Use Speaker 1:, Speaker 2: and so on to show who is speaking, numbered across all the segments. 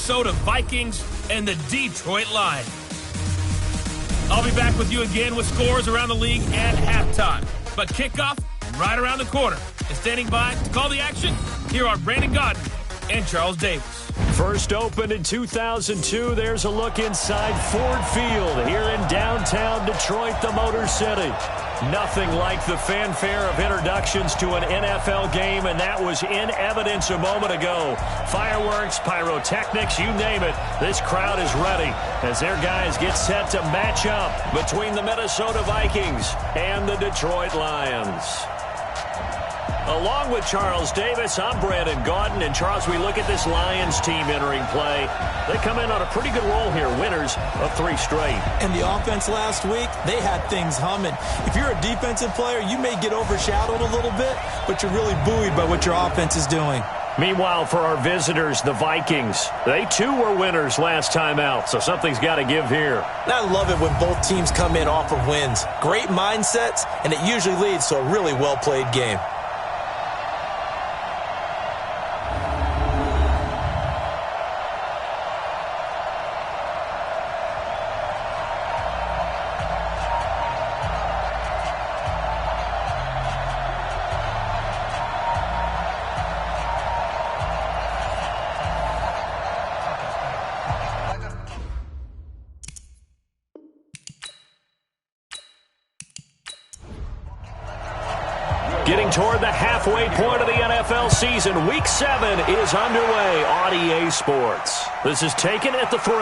Speaker 1: Minnesota Vikings and the Detroit Lions. I'll be back with you again with scores around the league at halftime. But kickoff right around the corner. And standing by to call the action, here are Brandon Gaudin and Charles Davis.
Speaker 2: First opened in 2002, there's a look inside Ford Field here in downtown Detroit, the Motor City. Nothing like the fanfare of introductions to an NFL game, and that was in evidence a moment ago. Fireworks, pyrotechnics, you name it. This crowd is ready as their guys get set to match up between the Minnesota Vikings and the Detroit Lions. Along with Charles Davis, I'm Brandon Gaudin. And Charles, we look at this Lions team entering play. They come in on a pretty good roll here, winners of 3 straight.
Speaker 3: And the offense last week, they had things humming. If you're a defensive player, you may get overshadowed a little bit, but you're really buoyed by what your offense is doing.
Speaker 2: Meanwhile, for our visitors, the Vikings, they too were winners last time out, so something's got to give here.
Speaker 3: And I love it when both teams come in off of wins. Great mindsets, and it usually leads to a really well-played game.
Speaker 2: Getting toward the halfway point of the NFL season, Week 7 is underway on EA Sports. This is taken at the 3.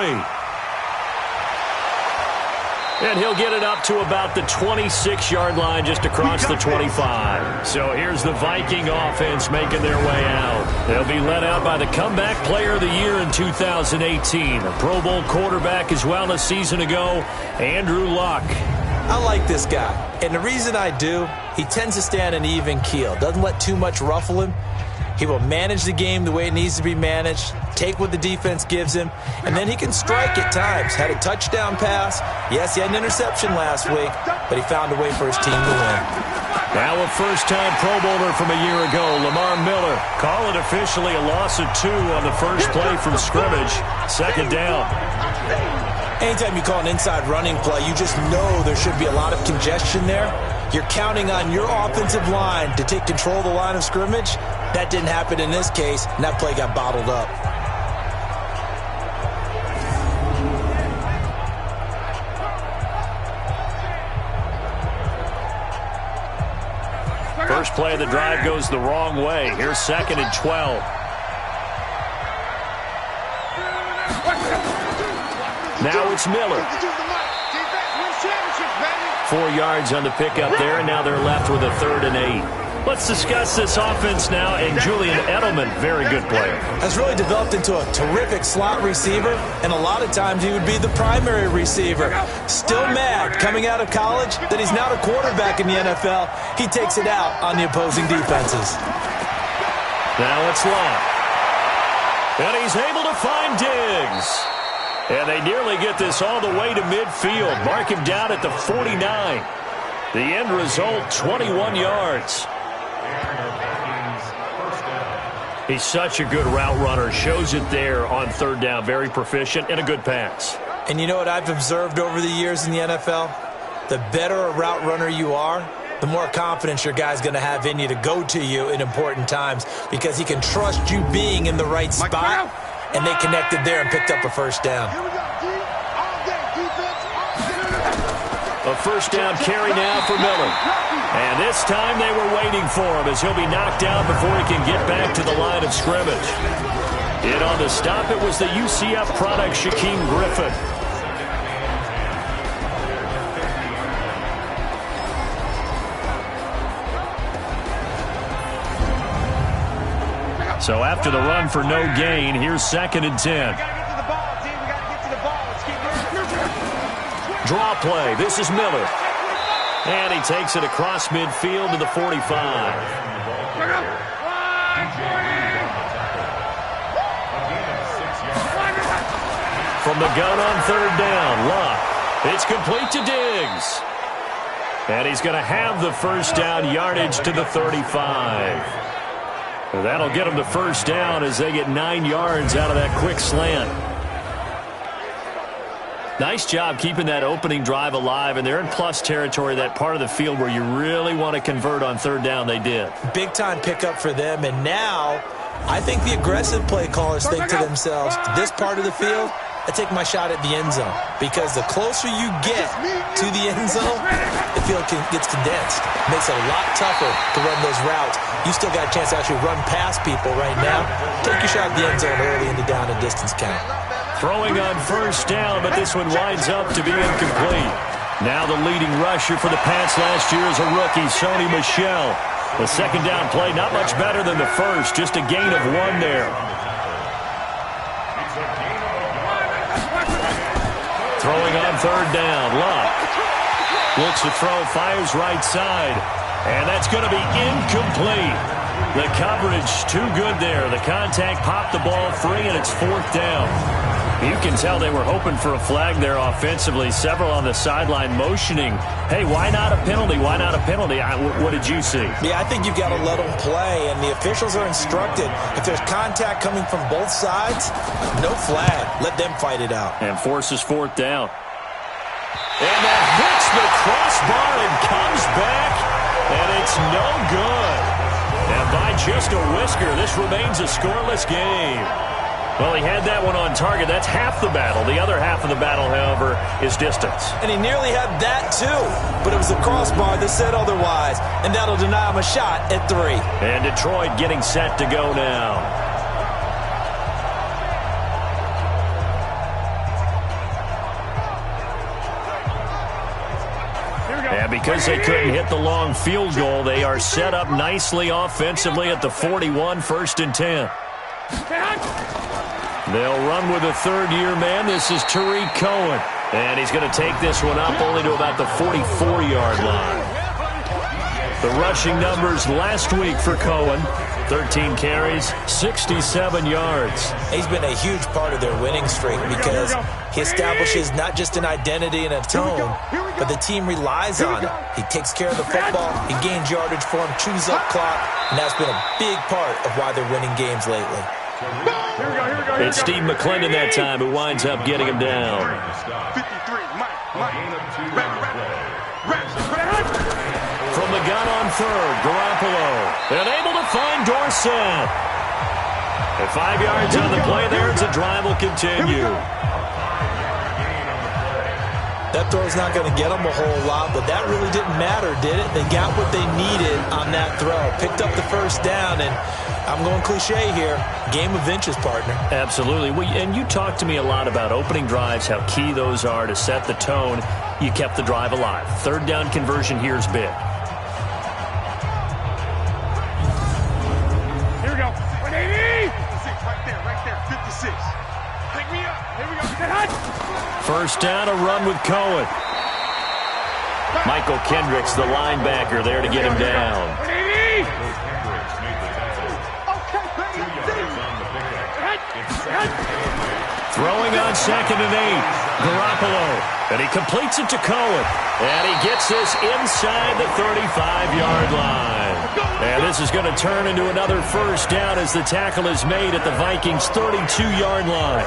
Speaker 2: And he'll get it up to about the 26-yard line just across the 25. So here's the Viking offense making their way out. They'll be led out by the comeback player of the year in 2018. A Pro Bowl quarterback as well a season ago, Andrew Luck.
Speaker 3: I like this guy, and the reason I do, he tends to stay on an even keel. Doesn't let too much ruffle him. He will manage the game the way it needs to be managed, take what the defense gives him, and then he can strike at times. Had a touchdown pass. Yes, he had an interception last week, but he found a way for his team to win.
Speaker 2: Now a first-time Pro Bowler from a year ago, Lamar Miller. Call it officially a loss of 2 on the first play from scrimmage. Second down.
Speaker 3: Anytime you call an inside running play, you just know there should be a lot of congestion there. You're counting on your offensive line to take control of the line of scrimmage. That didn't happen in this case, and that play got bottled up.
Speaker 2: First play of the drive goes the wrong way. Here's 2nd and 12. Now it's Miller. 4 yards on the pickup there, and now they're left with a 3rd and 8. Let's discuss this offense now, and Julian Edelman, very good player.
Speaker 3: Has really developed into a terrific slot receiver, and a lot of times he would be the primary receiver. Still mad coming out of college that he's now the quarterback in the NFL. He takes it out on the opposing defenses.
Speaker 2: Now it's Luck. And he's able to find Diggs. And they nearly get this all the way to midfield. Mark him down at the 49. The end result, 21 yards. He's such a good route runner. Shows it there on 3rd down. Very proficient and a good pass.
Speaker 3: And you know what I've observed over the years in the NFL? The better a route runner you are, the more confidence your guy's going to have in you to go to you in important times because he can trust you being in the right spot. And they connected there and picked up a first down.
Speaker 2: A first down carry now for Miller. And this time they were waiting for him as he'll be knocked out before he can get back to the line of scrimmage. And on the stop, it was the UCF product, Shaquem Griffin. So after the run for no gain, here's 2nd and 10. Draw play. This is Miller. And he takes it across midfield to the 45. From the gun on 3rd down, Luck. It's complete to Diggs. And he's going to have the first down yardage to the 35. Well, that'll get them the first down as they get 9 yards out of that quick slant. Nice job keeping that opening drive alive, and they're in plus territory, that part of the field where you really want to convert on third down. They did.
Speaker 3: Big-time pickup for them, and now I think the aggressive play callers think to themselves, this part of the field, I take my shot at the end zone, because the closer you get to the end zone, the field gets condensed. It makes it a lot tougher to run those routes. You still got a chance to actually run past people right now. Take your shot at the end zone early in the down and distance count.
Speaker 2: Throwing on first down, but this one winds up to be incomplete. Now the leading rusher for the Pats last year is a rookie, Sony Michel. The second down play, not much better than the first, just a gain of 1 there. Throwing on third down, Luck. Looks to throw, fires right side. And that's going to be incomplete. The coverage too good there. The contact popped the ball free, and it's 4th down. You can tell they were hoping for a flag there offensively. Several on the sideline motioning, hey, why not a penalty? Why not a penalty? What did you see?
Speaker 3: Yeah, I think you've got to let them play, and the officials are instructed. If there's contact coming from both sides, no flag. Let them fight it out.
Speaker 2: And forces 4th down. And that hits the crossbar and comes back, and it's no good. And by just a whisker, this remains a scoreless game. Well, he had that one on target. That's half the battle. The other half of the battle, however, is distance.
Speaker 3: And he nearly had that, too. But it was the crossbar that said otherwise. And that'll deny him a shot at 3.
Speaker 2: And Detroit getting set to go now. And because they couldn't hit the long field goal, they are set up nicely offensively at the 41, 1st and 10. They'll run with a third-year man. This is Tariq Cohen. And he's going to take this one up only to about the 44-yard line. The rushing numbers last week for Cohen, 13 carries, 67 yards.
Speaker 3: He's been a huge part of their winning streak because he establishes not just an identity and a tone, but the team relies on it. He takes care of the football, he gains yardage for him, chews up clock, and that's been a big part of why they're winning games lately.
Speaker 2: It's Steve McClendon that time who winds up getting him down. From the gun on third, Garoppolo. And able to find Dorsett. At 5 yards on the play there, it's a drive will continue.
Speaker 3: That throw's not going to get them a whole lot, but that really didn't matter, did it? They got what they needed on that throw. Picked up the first down, and I'm going cliche here. Game of inches, partner.
Speaker 2: Absolutely. And you talked to me a lot about opening drives, how key those are to set the tone. You kept the drive alive. Third down conversion here is big.
Speaker 4: Here we go. 180. 56, right there, 56. Pick me up. Here we go. Get hot.
Speaker 2: First down, a run with Cohen. Michael Kendricks, the linebacker, there to get him down.
Speaker 4: 180.
Speaker 2: Throwing on 2nd and 8. Garoppolo. And he completes it to Cohen. And he gets this inside the 35-yard line. And this is going to turn into another first down as the tackle is made at the Vikings' 32-yard line.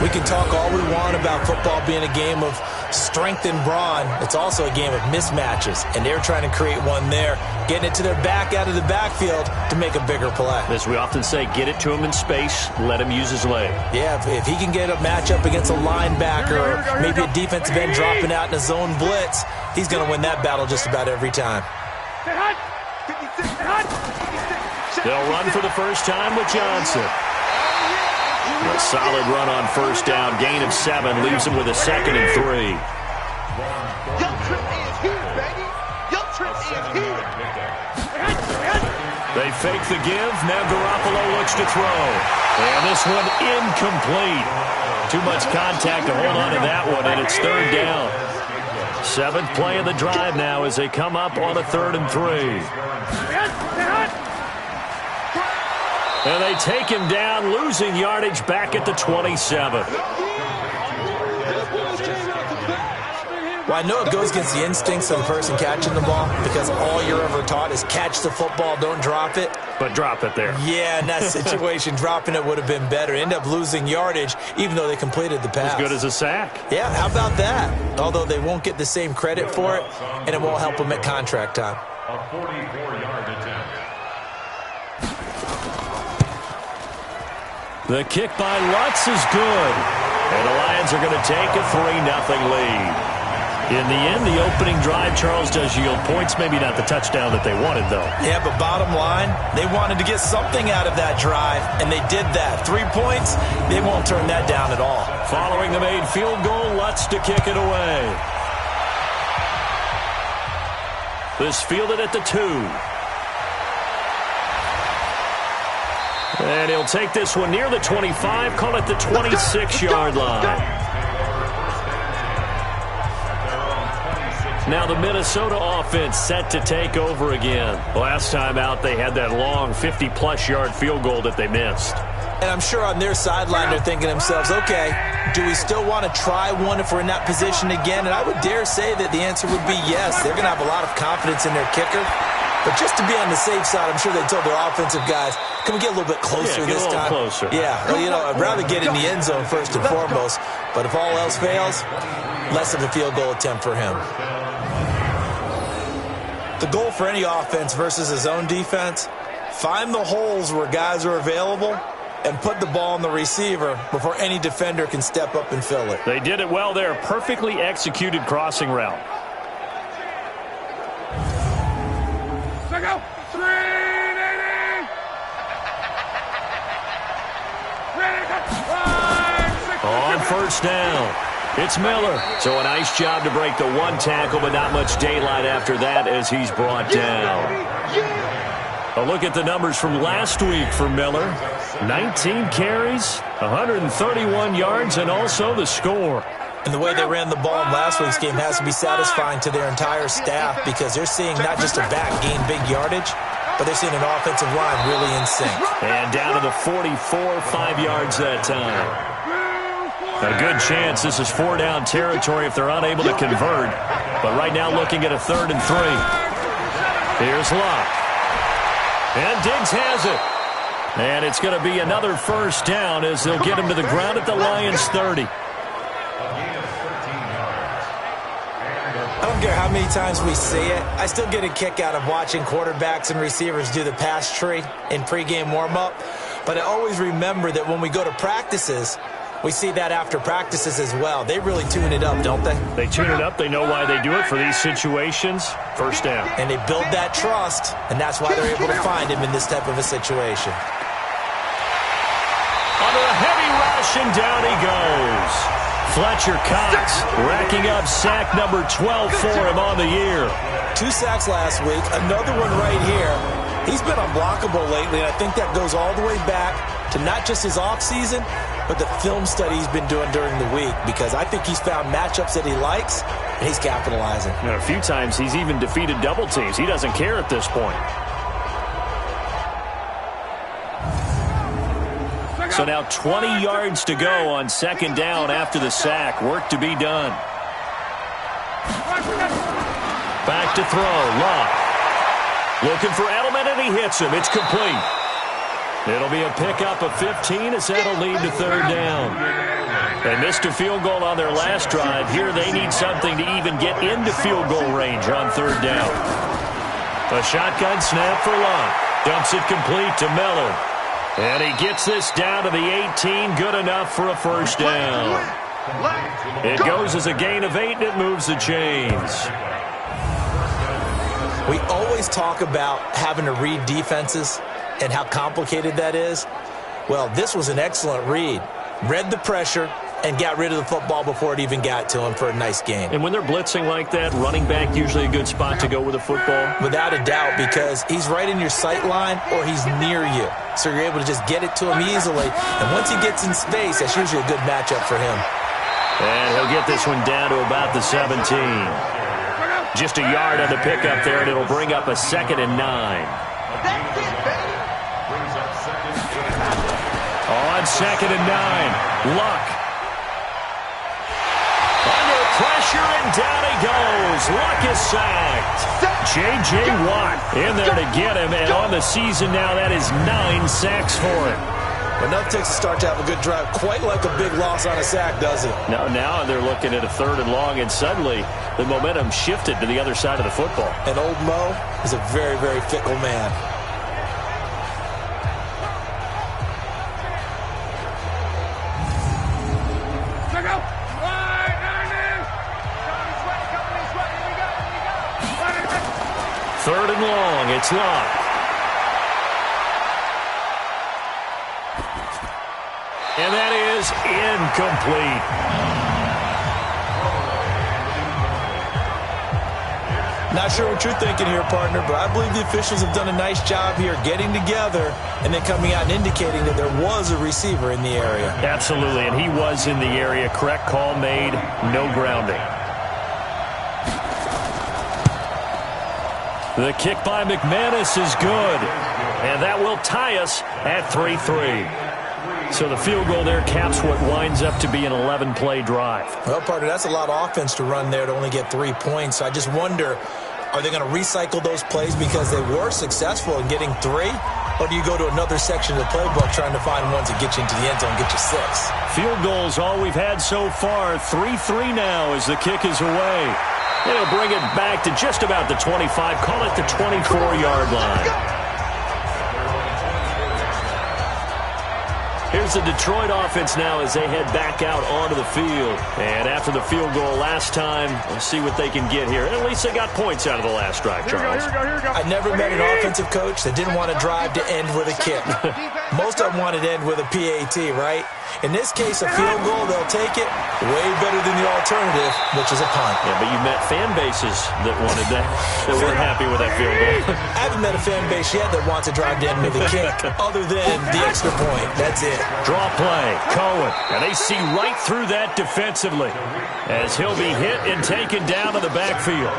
Speaker 3: We can talk all we want about football being a game of strength and brawn. It's also a game of mismatches, and they're trying to create one there, getting it to their back out of the backfield to make a bigger play.
Speaker 2: As we often say, get it to him in space, let him use his leg.
Speaker 3: Yeah, if he can get a matchup against a linebacker or maybe a defensive end dropping out in a zone blitz, he's going to win that battle just about every time.
Speaker 2: They'll run for the first time with Johnson. A solid run on first down. Gain of 7 leaves him with a 2nd and 3.
Speaker 4: Young Trent is here, baby. Young Trent is here.
Speaker 2: They fake the give. Now Garoppolo looks to throw. And this one incomplete. Too much contact to hold on to that one, and it's third down. 7th play of the drive now as they come up on a 3rd and 3. And they take him down, losing yardage back at the 27.
Speaker 3: Well, I know it goes against the instincts of the person catching the ball because all you're ever taught is catch the football, don't drop it.
Speaker 2: But drop it there.
Speaker 3: Yeah, in that situation, dropping it would have been better. End up losing yardage, even though they completed the pass.
Speaker 2: As good as a sack.
Speaker 3: Yeah, how about that? Although they won't get the same credit for it, and it won't help them at contract time.
Speaker 5: A 44-yard attempt.
Speaker 2: The kick by Lutz is good. And the Lions are going to take a 3-0 lead. In the end, the opening drive, Charles, does yield points. Maybe not the touchdown that they wanted, though.
Speaker 3: Yeah, but bottom line, they wanted to get something out of that drive, and they did that. 3 points, they won't turn that down at all.
Speaker 2: Following the made field goal, Lutz to kick it away. This fielded at the 2. And he'll take this one near the 25, call it the 26-yard line. Now the Minnesota offense set to take over again. Last time out, they had that long 50-plus yard field goal that they missed.
Speaker 3: And I'm sure on their sideline they're thinking to themselves, okay, do we still want to try one if we're in that position again? And I would dare say that the answer would be yes. They're going to have a lot of confidence in their kicker. But just to be on the safe side, I'm sure they told their offensive guys, can we get a little bit closer this time?
Speaker 2: Closer.
Speaker 3: Yeah, well, you know, I'd rather get in the end zone first and foremost. But if all else fails, less of a field goal attempt for him. The goal for any offense versus his own defense, find the holes where guys are available and put the ball on the receiver before any defender can step up and fill it.
Speaker 2: They did it well there. Perfectly executed crossing route.
Speaker 4: Go. 380.
Speaker 2: On first down, it's Miller. So a nice job to break the one tackle, but not much daylight after that as he's brought down. A look at the numbers from last week for Miller. 19 carries, 131 yards, and also the score.
Speaker 3: And the way they ran the ball in last week's game has to be satisfying to their entire staff because they're seeing not just a back gain big yardage, but they're seeing an offensive line really in sync.
Speaker 2: And down to the 44, 5 yards that time. A good chance this is 4-down territory if they're unable to convert. But right now looking at a 3rd and 3. Here's Locke. And Diggs has it. And it's going to be another first down as they'll get him to the ground at the Lions' 30.
Speaker 3: I don't care how many times we see it. I still get a kick out of watching quarterbacks and receivers do the pass tree in pregame warm-up. But I always remember that when we go to practices, we see that after practices as well. They really tune it up, don't they?
Speaker 2: They tune it up. They know why they do it for these situations. First down.
Speaker 3: And they build that trust, and that's why they're able to find him in this type of a situation.
Speaker 2: Under a heavy rush, and down he goes. Fletcher Cox racking up sack number 12 for him on the year.
Speaker 3: 2 sacks last week, another one right here. He's been unblockable lately, and I think that goes all the way back to not just his offseason, but the film study he's been doing during the week, because I think he's found matchups that he likes, and he's capitalizing.
Speaker 2: And a few times he's even defeated double teams. He doesn't care at this point. So now 20 yards to go on 2nd down after the sack. Work to be done. Back to throw. Locke. Looking for Edelman, and he hits him. It's complete. It'll be a pickup of 15 as that'll lead to 3rd down. They missed a field goal on their last drive. Here they need something to even get into field goal range on 3rd down. A shotgun snap for Locke. Dumps it complete to Miller. And he gets this down to the 18, good enough for a first down. It goes as a gain of 8, and it moves the chains.
Speaker 3: We always talk about having to read defenses and how complicated that is. Well, this was an excellent read. Read the pressure and got rid of the football before it even got to him for a nice gain.
Speaker 2: And when they're blitzing like that, running back usually a good spot to go with the football?
Speaker 3: Without a doubt, because he's right in your sight line or he's near you. So you're able to just get it to him easily. And once he gets in space, that's usually a good matchup for him.
Speaker 2: And he'll get this one down to about the 17. Just a yard on the pickup there, and it'll bring up a 2nd and 9. On 2nd and 9, Luck. Under pressure, and down he goes. Luck is sacked. J.J. Watt in there to get him, and on the season now, that is 9 sacks for him.
Speaker 3: Enough takes a start to have a good drive, quite like a big loss on a sack, does it?
Speaker 2: Now they're looking at a 3rd and long, and suddenly the momentum shifted to the other side of the football.
Speaker 3: And old Mo is a very, very fickle man.
Speaker 2: Third and long, it's Luck. And that is incomplete.
Speaker 3: Not sure what you're thinking here, partner, but I believe the officials have done a nice job here getting together and then coming out and indicating that there was a receiver in the area.
Speaker 2: Absolutely, and he was in the area. Correct call made, no grounding. The kick by McManus is good, and that will tie us at 3-3. So the field goal there caps what winds up to be an 11-play drive.
Speaker 3: Well, partner, that's a lot of offense to run there to only get 3 points. I just wonder, are they going to recycle those plays because they were successful in getting 3? Or do you go to another section of the playbook trying to find ones that get you into the end zone and get you 6?
Speaker 2: Field goals all we've had so far. 3-3 now as the kick is away. It'll bring it back to just about the 25. Call it the 24-yard line. Here's the Detroit offense now as they head back out onto the field. And after the field goal last time, we'll see what they can get here. And at least they got points out of the last drive, Charles.
Speaker 4: Here we go.
Speaker 3: I never met an offensive coach that didn't want to drive to end with a kick. Most of them wanted to end with a PAT, right? In this case, a field goal, they'll take it way better than the alternative, which is a punt.
Speaker 2: Yeah, but you met fan bases that wanted that, that weren't happy with that field goal.
Speaker 3: I haven't met a fan base yet that wants to drive to end with a kick, other than the extra point. That's it.
Speaker 2: Draw play, Cohen, and they see right through that defensively as he'll be hit and taken down to the backfield.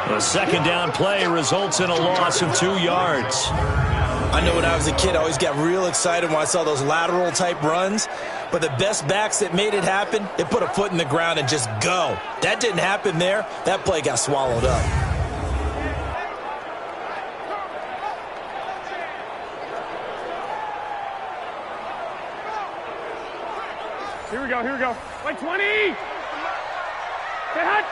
Speaker 2: The second down play results in a loss of 2 yards.
Speaker 3: I know when I was a kid, I always got real excited when I saw those lateral-type runs. But the best backs that made it happen, they put a foot in the ground and just go. That didn't happen there. That play got swallowed up.
Speaker 4: Here we go. Like 20. Hey, hut.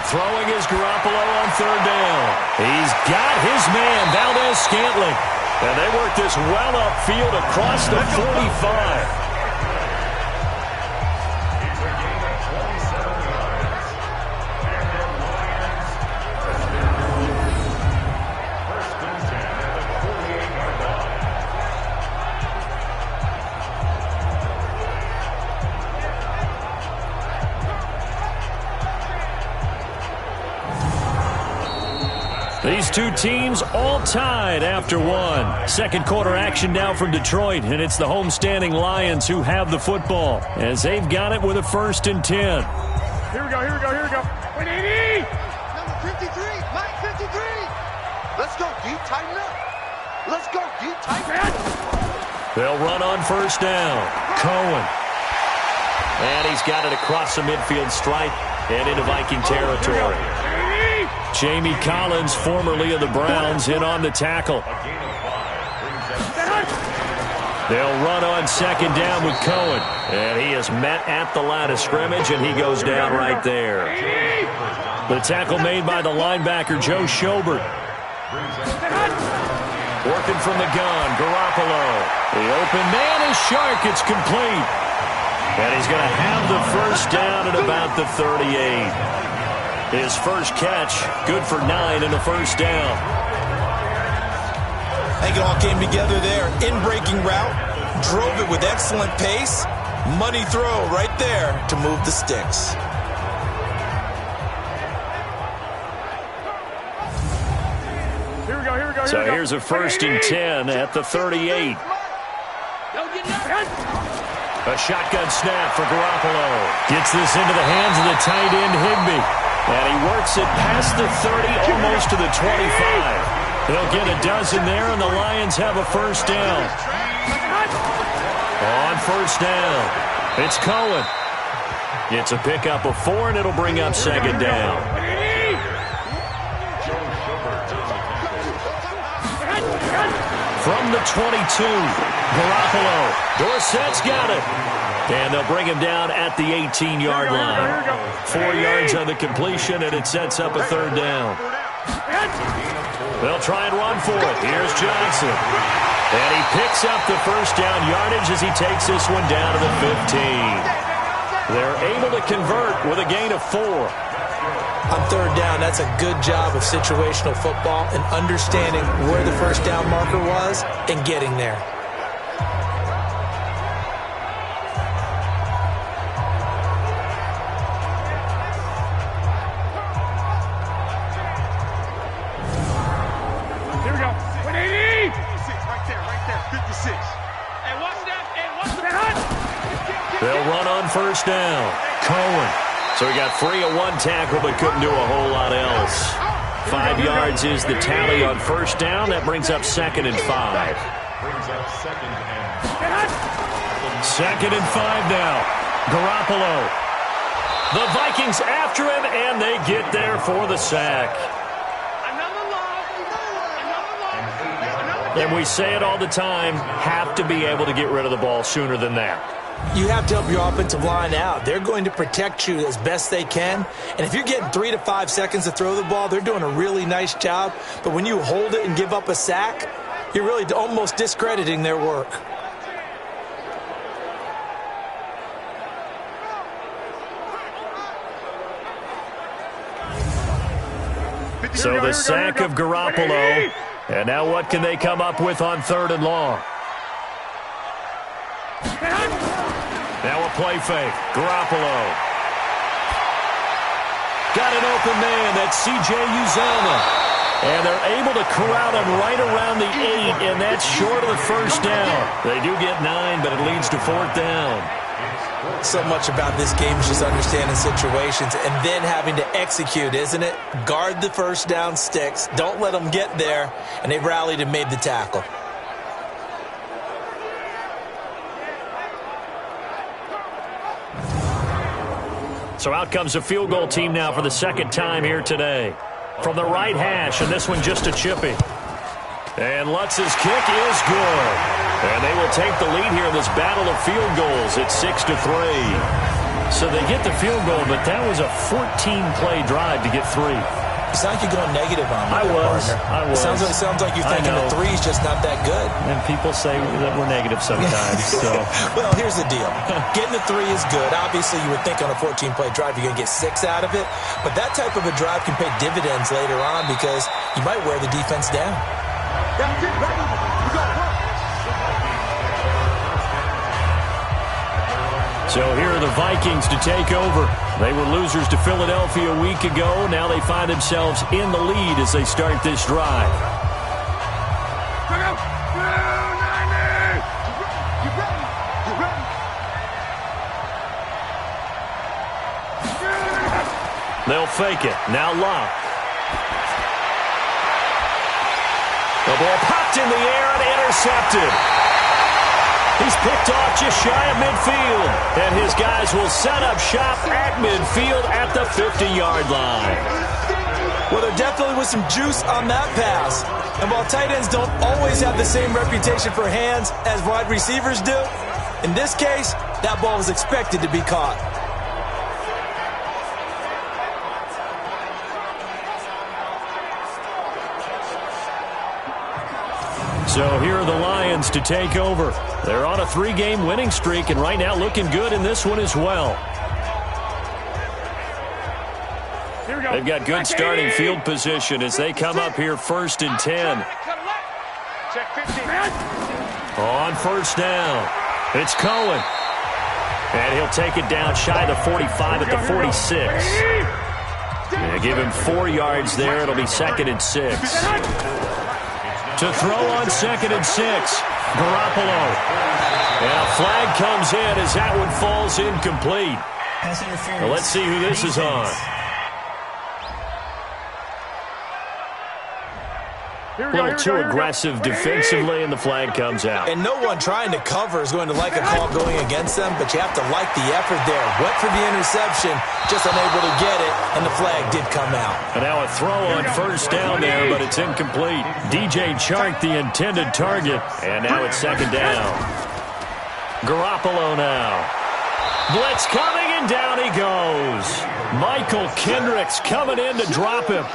Speaker 2: Throwing is Garoppolo on 3rd down. He's got his man, Valdez-Scantling. And they work this well upfield across the 45. These two teams all tied after one. Second quarter action now from Detroit, and it's the homestanding Lions who have the football as they've got it with a 1st and 10.
Speaker 4: Here we go. 180.
Speaker 6: Number 53, Mike 53. Let's go deep, tighten up. Let's go deep, tighten up.
Speaker 2: They'll run on 1st down. Cohen. And he's got it across the midfield stripe and into Viking territory. Jamie Collins, formerly of the Browns, in on the tackle. They'll run on 2nd down with Cohen. And he is met at the line of scrimmage, and he goes down right there. The tackle made by the linebacker, Joe Schobert. Working from the gun, Garoppolo. The open man is Shark. It's complete. And he's going to have the 1st down at about the 38. His first catch, good for 9 and a 1st down.
Speaker 3: I think it all came together there. In-breaking route, drove it with excellent pace. Money throw right there to move the sticks.
Speaker 4: Here we go.
Speaker 2: So here's a 1st and 10 at the 38. A shotgun snap for Garoppolo. Gets this into the hands of the tight end, Higbee. And he works it past the 30, almost to the 25. They'll get a dozen there, and the Lions have a 1st down. On first down, it's Cohen. It's a pickup of 4, and it'll bring up second down. From the 22, Garoppolo. Dorsett's got it. And they'll bring him down at the 18-yard line. 4 yards on the completion, and it sets up a third down. They'll try and run for it. Here's Johnson. And he picks up the first down yardage as he takes this one down to the 15. They're able to convert with a gain of 4.
Speaker 3: On third down, that's a good job of situational football and understanding where the first down marker was and getting there.
Speaker 4: Here we go. 180. 56, right there. 56. And watch that.
Speaker 2: They'll run on first down. Cohen. So he got free of 1 tackle but couldn't do a whole lot else. 5 yards is the tally on first down. That brings up 2nd and 5. Second and 5 now. Garoppolo. The Vikings after him, and they get there for the sack. And we say it all the time, have to be able to get rid of the ball sooner than that.
Speaker 3: You have to help your offensive line out. They're going to protect you as best they can. And if you're getting 3 to 5 seconds to throw the ball, they're doing a really nice job. But when you hold it and give up a sack, you're really almost discrediting their work.
Speaker 2: So the sack of Garoppolo. And now what can they come up with on 3rd and long? Now a play fake. Garoppolo. Got an open man. That's C.J. Uzomah. And they're able to corral him right around the 8, and that's short of the first down. They do get 9, but it leads to 4th down.
Speaker 3: So much about this game is just understanding situations and then having to execute, isn't it? Guard the first down sticks. Don't let them get there. And they rallied and made the tackle.
Speaker 2: So out comes a field goal team now for the 2nd time here today. From the right hash, and this one just a chippy. And Lutz's kick is good. And they will take the lead here in this battle of field goals. It's 6-3. So they get the field goal, but that was a 14-play drive to get 3.
Speaker 3: It sounds like you're going negative on me.
Speaker 2: I was.
Speaker 3: It sounds like you're thinking the 3's just not that good.
Speaker 2: And people say that we're negative sometimes. So.
Speaker 3: Well, here's the deal. Getting the 3 is good. Obviously, you would think on a 14-play drive you're going to get 6 out of it. But that type of a drive can pay dividends later on because you might wear the defense down.
Speaker 4: That's it, baby. We got work.
Speaker 2: So here are the Vikings to take over. They were losers to Philadelphia a week ago. Now they find themselves in the lead as they start this drive. They'll fake it. Now Locke. The ball popped in the air and intercepted. He's picked off just shy of midfield. And his guys will set up shop at midfield at the 50-yard line.
Speaker 3: Well, there definitely was some juice on that pass. And while tight ends don't always have the same reputation for hands as wide receivers do, in this case, that ball was expected to be caught.
Speaker 2: So here are the Lions to take over. They're on a 3-game winning streak, and right now looking good in this one as well. They've got good starting field position as they come up here 1st and 10. On first down, it's Cohen. And he'll take it down shy of the 45 at the 46. Yeah, give him 4 yards there. It'll be 2nd and 6. To throw on 2nd and 6. Garoppolo. And a flag comes in as that one falls incomplete. Well, let's see who this is on. A little too aggressive defensively, and the flag comes out.
Speaker 3: And no one trying to cover is going to like a call going against them, but you have to like the effort there. Went for the interception, just unable to get it, and the flag did come out.
Speaker 2: And now a throw on first down there, but it's incomplete. DJ Chark, the intended target, and now it's second down. Garoppolo now. Blitz coming, and down he goes. Michael Kendricks coming in to drop him.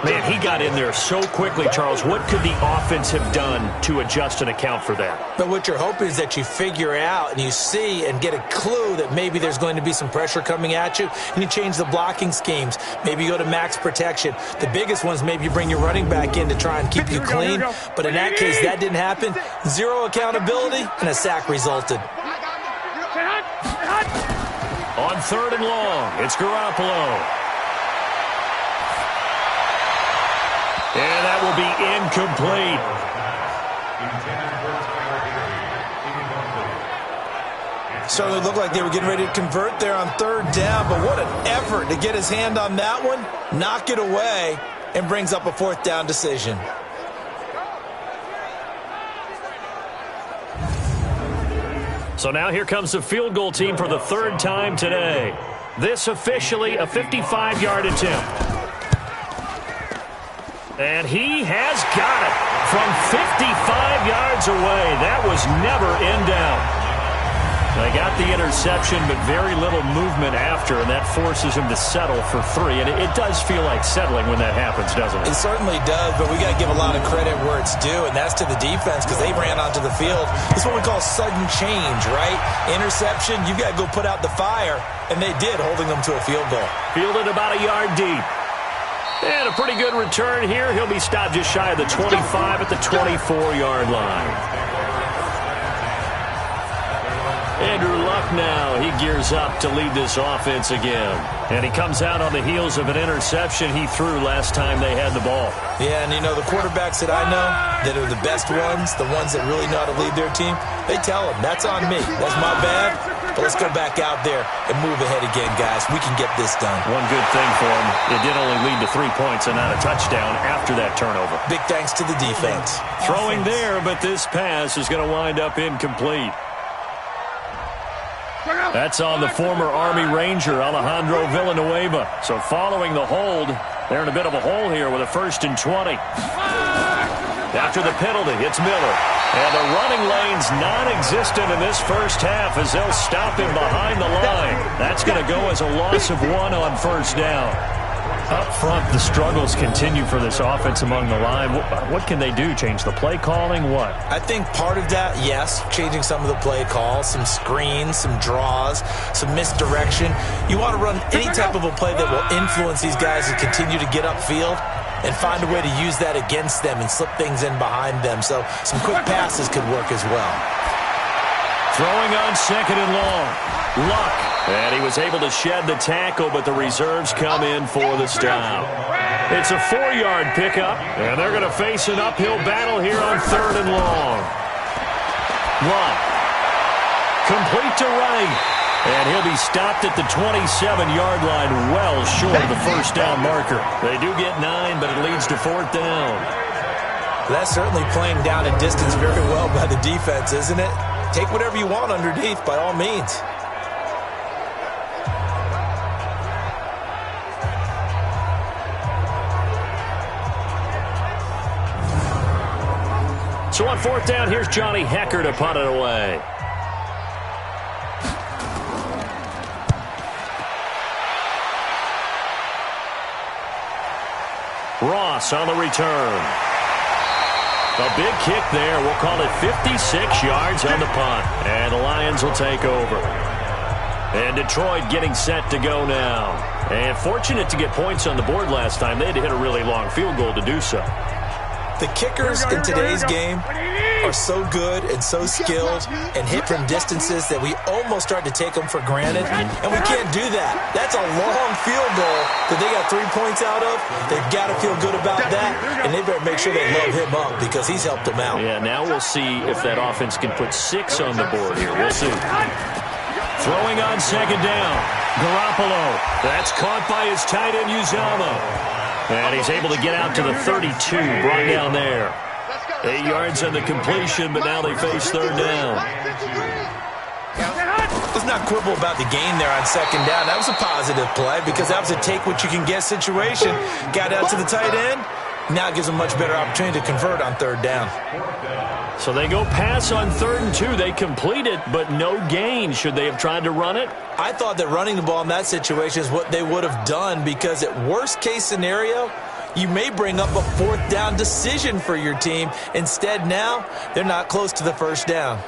Speaker 2: Man, he got in there so quickly, Charles. What could the offense have done to adjust and account for that?
Speaker 3: But what you're hoping is that you figure out and you see and get a clue that maybe there's going to be some pressure coming at you, and you change the blocking schemes. Maybe you go to max protection. The biggest ones, maybe you bring your running back in to try and keep you clean. But in that case, that didn't happen. Zero accountability, and a sack resulted.
Speaker 2: On third and long, it's Garoppolo. And that will be incomplete.
Speaker 3: Certainly looked like they were getting ready to convert there on third down, but what an effort to get his hand on that one, knock it away, and brings up a fourth down decision.
Speaker 2: So now here comes the field goal team for the third time today. This officially a 55-yard attempt. And he has got it from 55 yards away. That was never in doubt. They got the interception, but very little movement after, and that forces him to settle for three. And it does feel like settling when that happens, doesn't it?
Speaker 3: It certainly does, but we got to give a lot of credit where it's due, and that's to the defense because they ran onto the field. This is what we call sudden change, right? Interception, you got to go put out the fire, and they did, holding them to a field goal.
Speaker 2: Fielded about a yard deep. And a pretty good return here. He'll be stopped just shy of the 25 at the 24-yard line. Andrew Luck now, he gears up to lead this offense again. And he comes out on the heels of an interception he threw last time they had the ball.
Speaker 3: Yeah, and you know, the quarterbacks that I know that are the best ones, the ones that really know how to lead their team, they tell them, that's on me. That's my bad. But let's go back out there and move ahead again, guys. We can get this done.
Speaker 2: One good thing for him, it did only lead to 3 points and not a touchdown after that turnover.
Speaker 3: Big thanks to the defense.
Speaker 2: Throwing there, but this pass is going to wind up incomplete. That's on the former Army Ranger, Alejandro Villanueva. So following the hold, they're in a bit of a hole here with a 1st and 20. After the penalty, it's Miller. And the running lane's non-existent in this first half as they'll stop him behind the line. That's going to go as a loss of 1 on first down. Up front, the struggles continue for this offense among the line. What can they do? Change the play calling? What?
Speaker 3: I think part of that, yes, changing some of the play calls, some screens, some draws, some misdirection. You want to run any type of a play that will influence these guys to continue to get upfield and find a way to use that against them and slip things in behind them. So some quick passes could work as well.
Speaker 2: Throwing on second and long. Luck. And he was able to shed the tackle, but the reserves come in for the stop. It's a 4-yard pickup, and they're going to face an uphill battle here on third and long. Luck. Complete to right. And he'll be stopped at the 27-yard line, well short of the first down marker. They do get 9, but it leads to fourth down.
Speaker 3: That's certainly playing down in distance very well by the defense, isn't it? Take whatever you want underneath, by all means.
Speaker 2: So on fourth down, here's Johnny Hecker to punt it away. Ross on the return. A big kick there. We'll call it 56 yards on the punt. And the Lions will take over. And Detroit getting set to go now. And fortunate to get points on the board last time. They had to hit a really long field goal to do so.
Speaker 3: The kickers in today's game are so good and so skilled and hit from distances that we almost start to take them for granted, and we can't do that. That's a long field goal that they got 3 points out of. They've got to feel good about that, and they better make sure they load him up because he's helped them out.
Speaker 2: Yeah, now we'll see if that offense can put 6 on the board here. We'll see. Throwing on second down. Garoppolo. That's caught by his tight end, Uzama. And he's able to get out to the 32, brought down there. 8 yards on the completion, but now they face third down.
Speaker 3: Let's not quibble about the gain there on second down. That was a positive play because that was a take-what-you-can-get situation. Got out to the tight end. Now it gives them a much better opportunity to convert on third down.
Speaker 2: So they go pass on 3rd and 2. They complete it, but no gain. Should they have tried to run it?
Speaker 3: I thought that running the ball in that situation is what they would have done because at worst-case scenario, you may bring up a 4th down decision for your team. Instead, now, they're not close to the first down.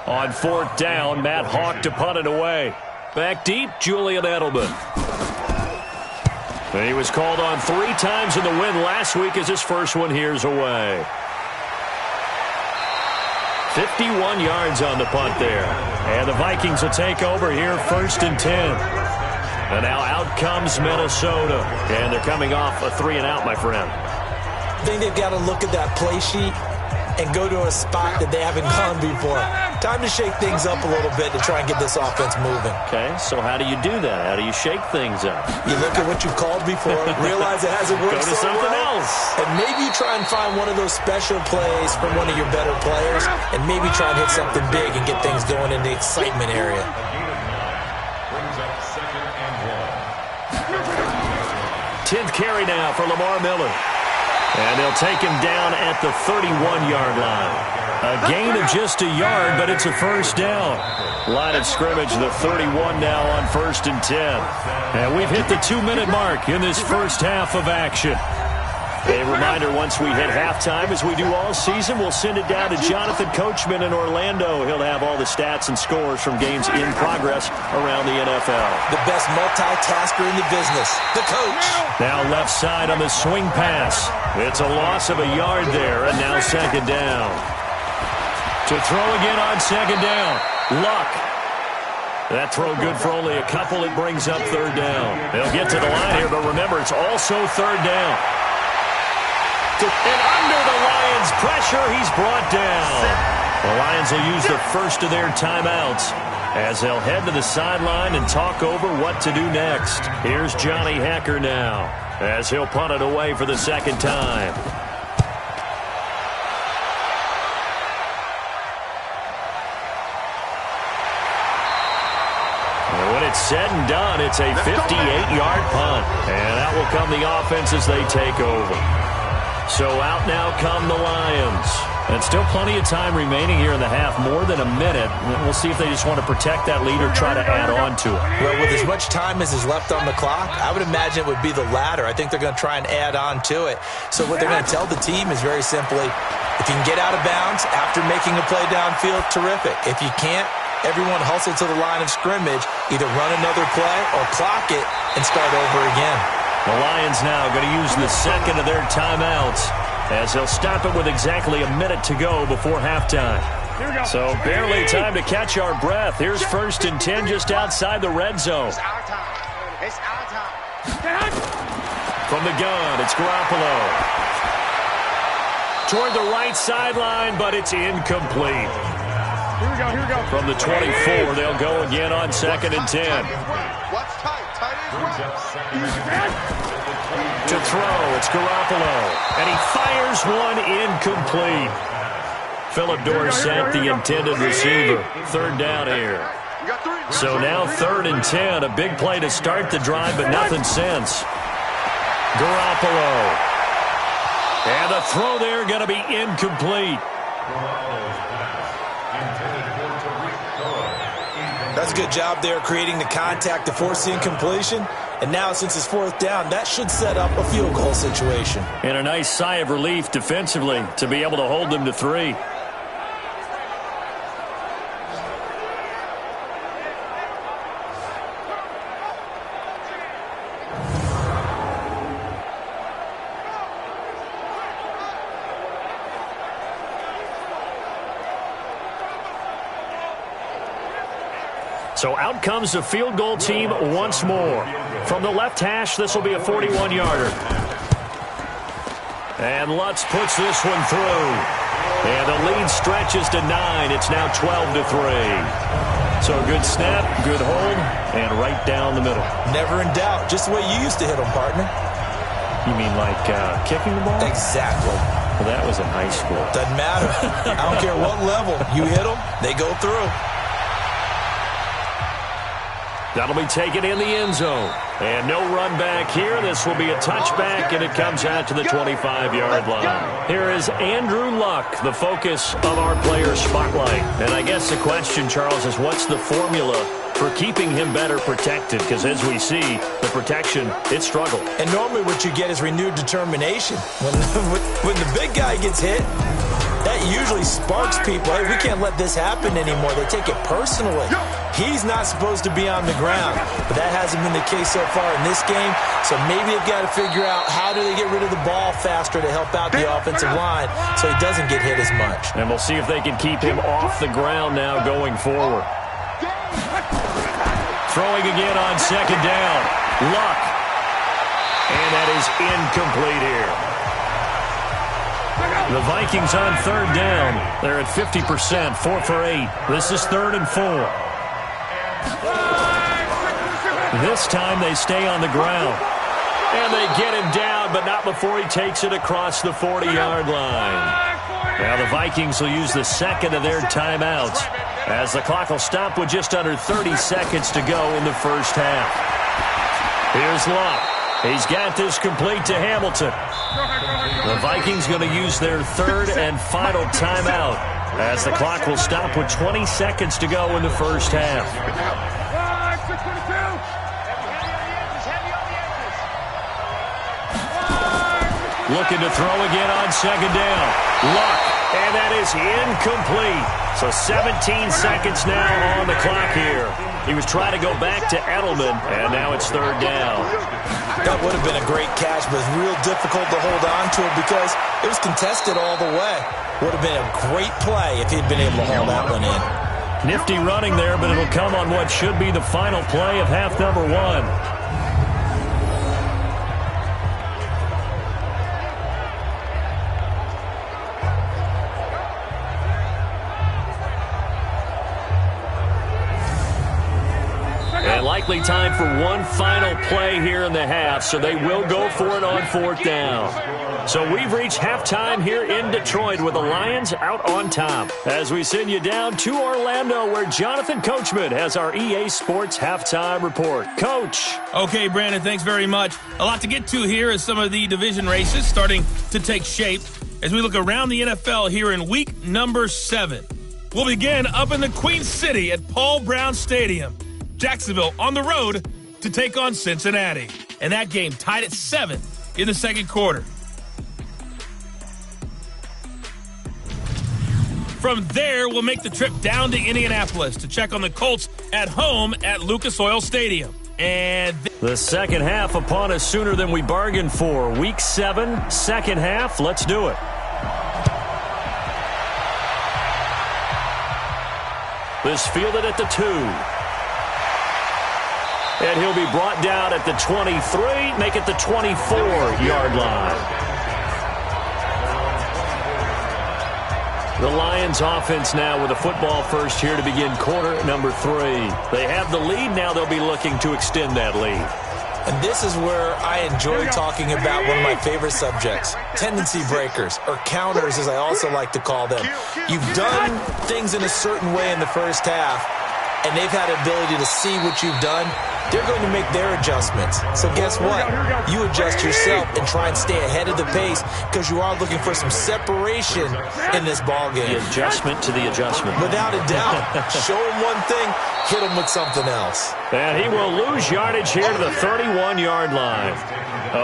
Speaker 2: On 4th down, Matt Hawk to punt it away. Back deep, Julian Edelman. And he was called on 3 times in the win last week as his first one here's away. 51 yards on the punt there. And the Vikings will take over here 1st and 10. And now out comes Minnesota. And they're coming off a 3-and-out, my friend.
Speaker 3: I think they've got to look at that play sheet and go to a spot that they haven't gone before. Time to shake things up a little bit to try and get this offense moving.
Speaker 2: Okay, so how do you do that? How do you shake things up?
Speaker 3: You look at what you called before, realize it hasn't worked
Speaker 2: so something
Speaker 3: well,
Speaker 2: else.
Speaker 3: and maybe you try and find one of those special plays from one of your better players, and maybe try and hit something big and get things going in the excitement area.
Speaker 5: Brings up 2nd and 1.
Speaker 2: 10th carry now for Lamar Miller. And they'll take him down at the 31-yard line. A gain of just a yard, but it's a first down. Line of scrimmage, the 31 now on 1st and 10. And we've hit the 2-minute mark in this first half of action. A reminder, once we hit halftime, as we do all season, we'll send it down to Jonathan Coachman in Orlando. He'll have all the stats and scores from games in progress around the NFL.
Speaker 3: The best multitasker in the business, the coach.
Speaker 2: Now left side on the swing pass. It's a loss of a yard there, and now 2nd down. To throw again on 2nd down. Luck. That throw good for only a couple. It brings up 3rd down. They'll get to the line here, but remember, it's also 3rd down. And under the Lions' pressure, he's brought down. The Lions will use the first of their timeouts as they'll head to the sideline and talk over what to do next. Here's Johnny Hecker now as he'll punt it away for the 2nd time. And when it's said and done, it's a 58-yard punt. And that will come the offense as they take over. So out now come the Lions. And still plenty of time remaining here in the half, more than a minute. We'll see if they just want to protect that lead or try to add on to it.
Speaker 3: Well, with as much time as is left on the clock, I would imagine it would be the latter. I think they're going to try and add on to it. So what they're going to tell the team is very simply, if you can get out of bounds after making a play downfield, terrific. If you can't, everyone hustle to the line of scrimmage, either run another play or clock it and start over again.
Speaker 2: The Lions now going to use the 2nd of their timeouts as they'll stop it with exactly a minute to go before halftime. So barely time to catch our breath. Here's 1st and 10 just outside the red zone.
Speaker 6: It's our time. It's our time.
Speaker 2: From the gun, it's Garoppolo. Toward the right sideline, but it's incomplete.
Speaker 4: Here we go, here we go.
Speaker 2: From the 24, they'll go again on 2nd and 10.
Speaker 6: What's tight? Tight is right.
Speaker 2: To throw, it's Garoppolo. And he fires one incomplete. Philip Dorsett, the intended receiver. 3rd down here. So now 3rd and 10. A big play to start the drive, but nothing since. Garoppolo. And the throw there going to be incomplete.
Speaker 3: That's a good job there creating the contact to force the incompletion. And now since it's 4th down, that should set up a field goal situation.
Speaker 2: And a nice sigh of relief defensively to be able to hold them to 3. So out comes the field goal team once more. From the left hash, this will be a 41-yarder. And Lutz puts this one through. And the lead stretches to 9. It's now 12-3. So a good snap, good hold, and right down the middle.
Speaker 3: Never in doubt. Just the way you used to hit them, partner.
Speaker 2: You mean like kicking the ball?
Speaker 3: Exactly.
Speaker 2: Well, that was in high school.
Speaker 3: Doesn't matter. I don't care what level. You hit them, they go through.
Speaker 2: That'll be taken in the end zone. And no run back here. This will be a touchback, and it comes out to the 25-yard line. Here is Andrew Luck, the focus of our player spotlight. And I guess the question, Charles, is what's the formula for keeping him better protected? Because as we see, the protection, it struggled.
Speaker 3: And normally what you get is renewed determination. When the big guy gets hit, that usually sparks people. Hey, we can't let this happen anymore. They take it personally. He's not supposed to be on the ground, but that hasn't been the case so far in this game. So maybe they've got to figure out how do they get rid of the ball faster to help out the offensive line so he doesn't get hit as much.
Speaker 2: And we'll see if they can keep him off the ground now going forward. Throwing again on second down. Luck. And that is incomplete here. The Vikings on third down. They're at 50%, 4 for 8. This is 3rd and 4. This time they stay on the ground. And they get him down, but not before he takes it across the 40-yard line. Now the Vikings will use the second of their timeouts as the clock will stop with just under 30 seconds to go in the first half. Here's Luck. He's got this complete to Hamilton. The Vikings going to use their third and final timeout as the clock will stop with 20 seconds to go in the first half. Looking to throw again on second down. Luck, and that is incomplete. So 17 seconds now on the clock here. He was trying to go back to Edelman, and now it's third down.
Speaker 3: That would have been a great catch, but it's real difficult to hold on to it because it was contested all the way. Would have been a great play if he'd been able to hold that one in.
Speaker 2: Nifty running there, but it'll come on what should be the final play of half number 1. And likely time for one final play here in the half, so they will go for it on 4th down. So we've reached halftime here in Detroit with the Lions out on top. As we send you down to Orlando where Jonathan Coachman has our EA Sports halftime report. Coach.
Speaker 1: Okay, Brandon, thanks very much. A lot to get to here as some of the division races starting to take shape as we look around the NFL here in week number 7. We'll begin up in the Queen City at Paul Brown Stadium. Jacksonville on the road to take on Cincinnati. And that game tied at 7 in the second quarter. From there, we'll make the trip down to Indianapolis to check on the Colts at home at Lucas Oil Stadium. And
Speaker 2: the second half upon us sooner than we bargained for. Week 7, second half. Let's do it. This fielded at the 2. And he'll be brought down at the 23, make it the 24-yard line. The Lions offense now with a football first here to begin quarter number 3. They have the lead. Now they'll be looking to extend that lead.
Speaker 3: And this is where I enjoy talking about one of my favorite subjects, tendency breakers, or counters as I also like to call them. You've done things in a certain way in the first half, and they've had the ability to see what you've done. They're going to make their adjustments. So guess what? You adjust yourself and try and stay ahead of the pace because you are looking for some separation in this ball game.
Speaker 2: The adjustment to the adjustment.
Speaker 3: Without a doubt. Show them one thing, hit them with something else.
Speaker 2: And he will lose yardage here to the 31-yard line.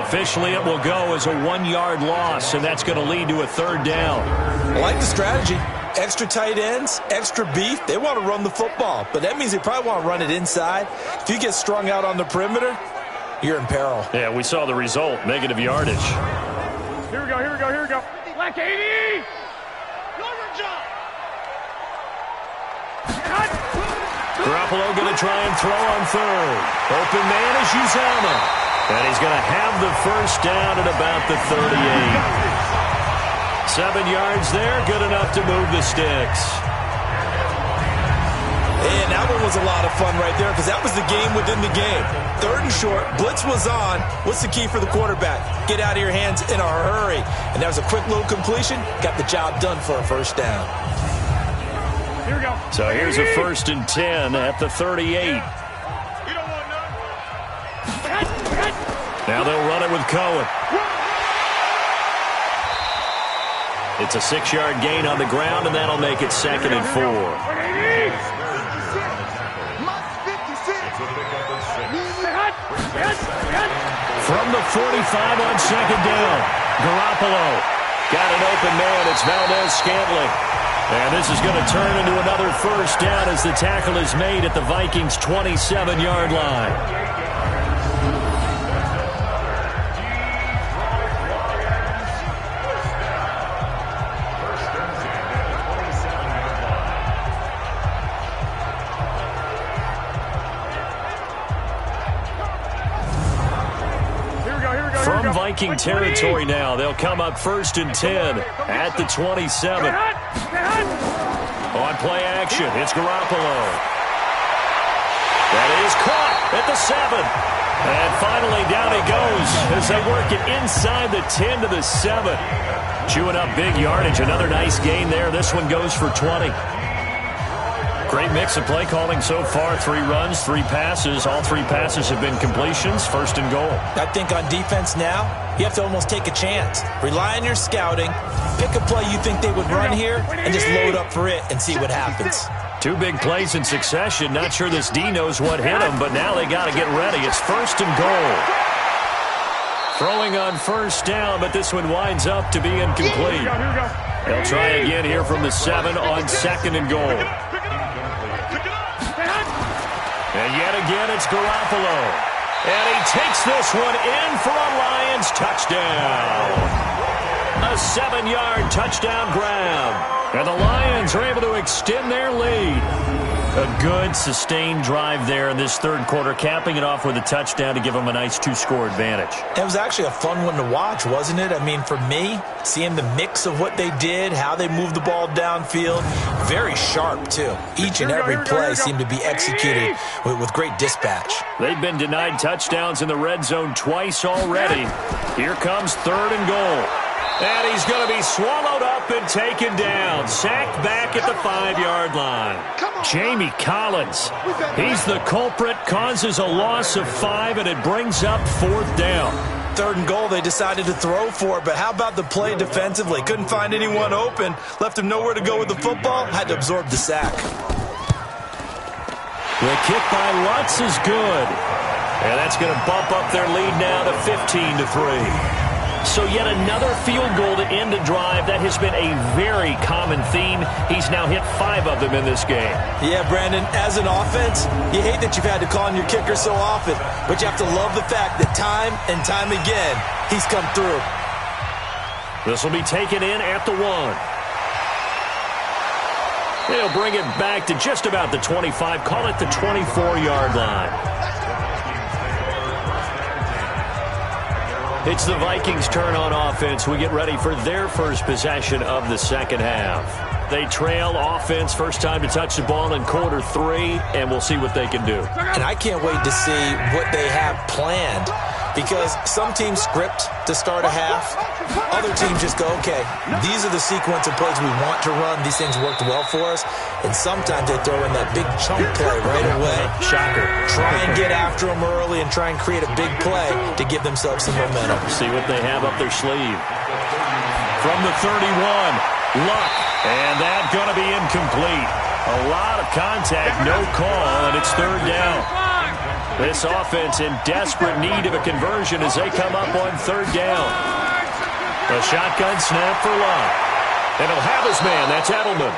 Speaker 2: Officially, it will go as a 1-yard loss, and that's going to lead to a third down.
Speaker 3: I like the strategy. Extra tight ends, extra beef, they want to run the football. But that means they probably want to run it inside. If you get strung out on the perimeter, you're in peril.
Speaker 2: Yeah, we saw the result, negative yardage.
Speaker 4: Here we go. Black 80!
Speaker 2: Garoppolo going to try and throw on third. Open man is Uzomah. And he's going to have the first down at about the 38. 7 yards there, good enough to move the sticks.
Speaker 3: And that one was a lot of fun right there because that was the game within the game. 3rd and short, blitz was on. What's the key for the quarterback? Get out of your hands in a hurry. And that was a quick little completion. Got the job done for a first down.
Speaker 4: Here we go.
Speaker 2: So here's a 1st and 10 at the 38.
Speaker 4: We don't want none.
Speaker 2: Now they'll run it with Cohen. It's a 6-yard gain on the ground, and that'll make it 2nd and 4. From the 45 on 2nd down, Garoppolo got an open man. It's Valdez-Scantling. And this is going to turn into another first down as the tackle is made at the Vikings' 27-yard line. From Viking territory now, they'll come up 1st and 10 at the 27. On play action, it's Garoppolo. That is caught at the 7. And finally down he goes as they work it inside the 10 to the 7. Chewing up big yardage. Another nice gain there. This one goes for 20. Great mix of play calling so far. 3 runs, 3 passes. All 3 passes have been completions. 1st and goal.
Speaker 3: I think on defense now, you have to almost take a chance. Rely on your scouting. Pick a play you think they would run here and just load up for it and see what happens.
Speaker 2: 2 big plays in succession. Not sure this D knows what hit him, but now they got to get ready. It's 1st and goal. Throwing on 1st down, but this one winds up to be incomplete. They'll try again here from the 7 on 2nd and goal. And yet again, it's Garoppolo. And he takes this one in for a Lions touchdown. A 7-yard touchdown grab. And the Lions are able to extend their lead. A good, sustained drive there in this 3rd quarter, capping it off with a touchdown to give them a nice 2-score advantage.
Speaker 3: It was actually a fun one to watch, wasn't it? I mean, for me, seeing the mix of what they did, how they moved the ball downfield, very sharp, too. Each and every play seemed to be executed with great dispatch.
Speaker 2: They've been denied touchdowns in the red zone twice already. Here comes 3rd and goal. And he's going to be swallowed up and taken down. Sacked back at the 5-yard line. Jamie Collins, he's the culprit, causes a loss of 5, and it brings up 4th down.
Speaker 3: 3rd and goal, they decided to throw for it, but how about the play defensively? Couldn't find anyone open, left him nowhere to go with the football, had to absorb the sack.
Speaker 2: The kick by Lutz is good. And that's going to bump up their lead now to 15-3. So yet another field goal to end a drive. That has been a very common theme. He's now hit 5 of them in this game.
Speaker 3: Yeah, Brandon, as an offense, you hate that you've had to call on your kicker so often, but you have to love the fact that time and time again, he's come through.
Speaker 2: This will be taken in at the 1. They'll bring it back to just about the 25, call it the 24-yard line. It's the Vikings' turn on offense. We get ready for their first possession of the 2nd half. They trail offense, first time to touch the ball in quarter 3, and we'll see what they can do.
Speaker 3: And I can't wait to see what they have planned, because some teams script to start a half. Other teams just go, okay, these are the sequence of plays we want to run. These things worked well for us. And sometimes they throw in that big chunk play right away.
Speaker 2: Shocker.
Speaker 3: Try and get after them early and try and create a big play to give themselves some momentum.
Speaker 2: See what they have up their sleeve. From the 31, Luck. And that's going to be incomplete. A lot of contact, no call, and it's 3rd down. This offense in desperate need of a conversion as they come up on 3rd down. A shotgun snap for Luck. And he'll have his man. That's Edelman.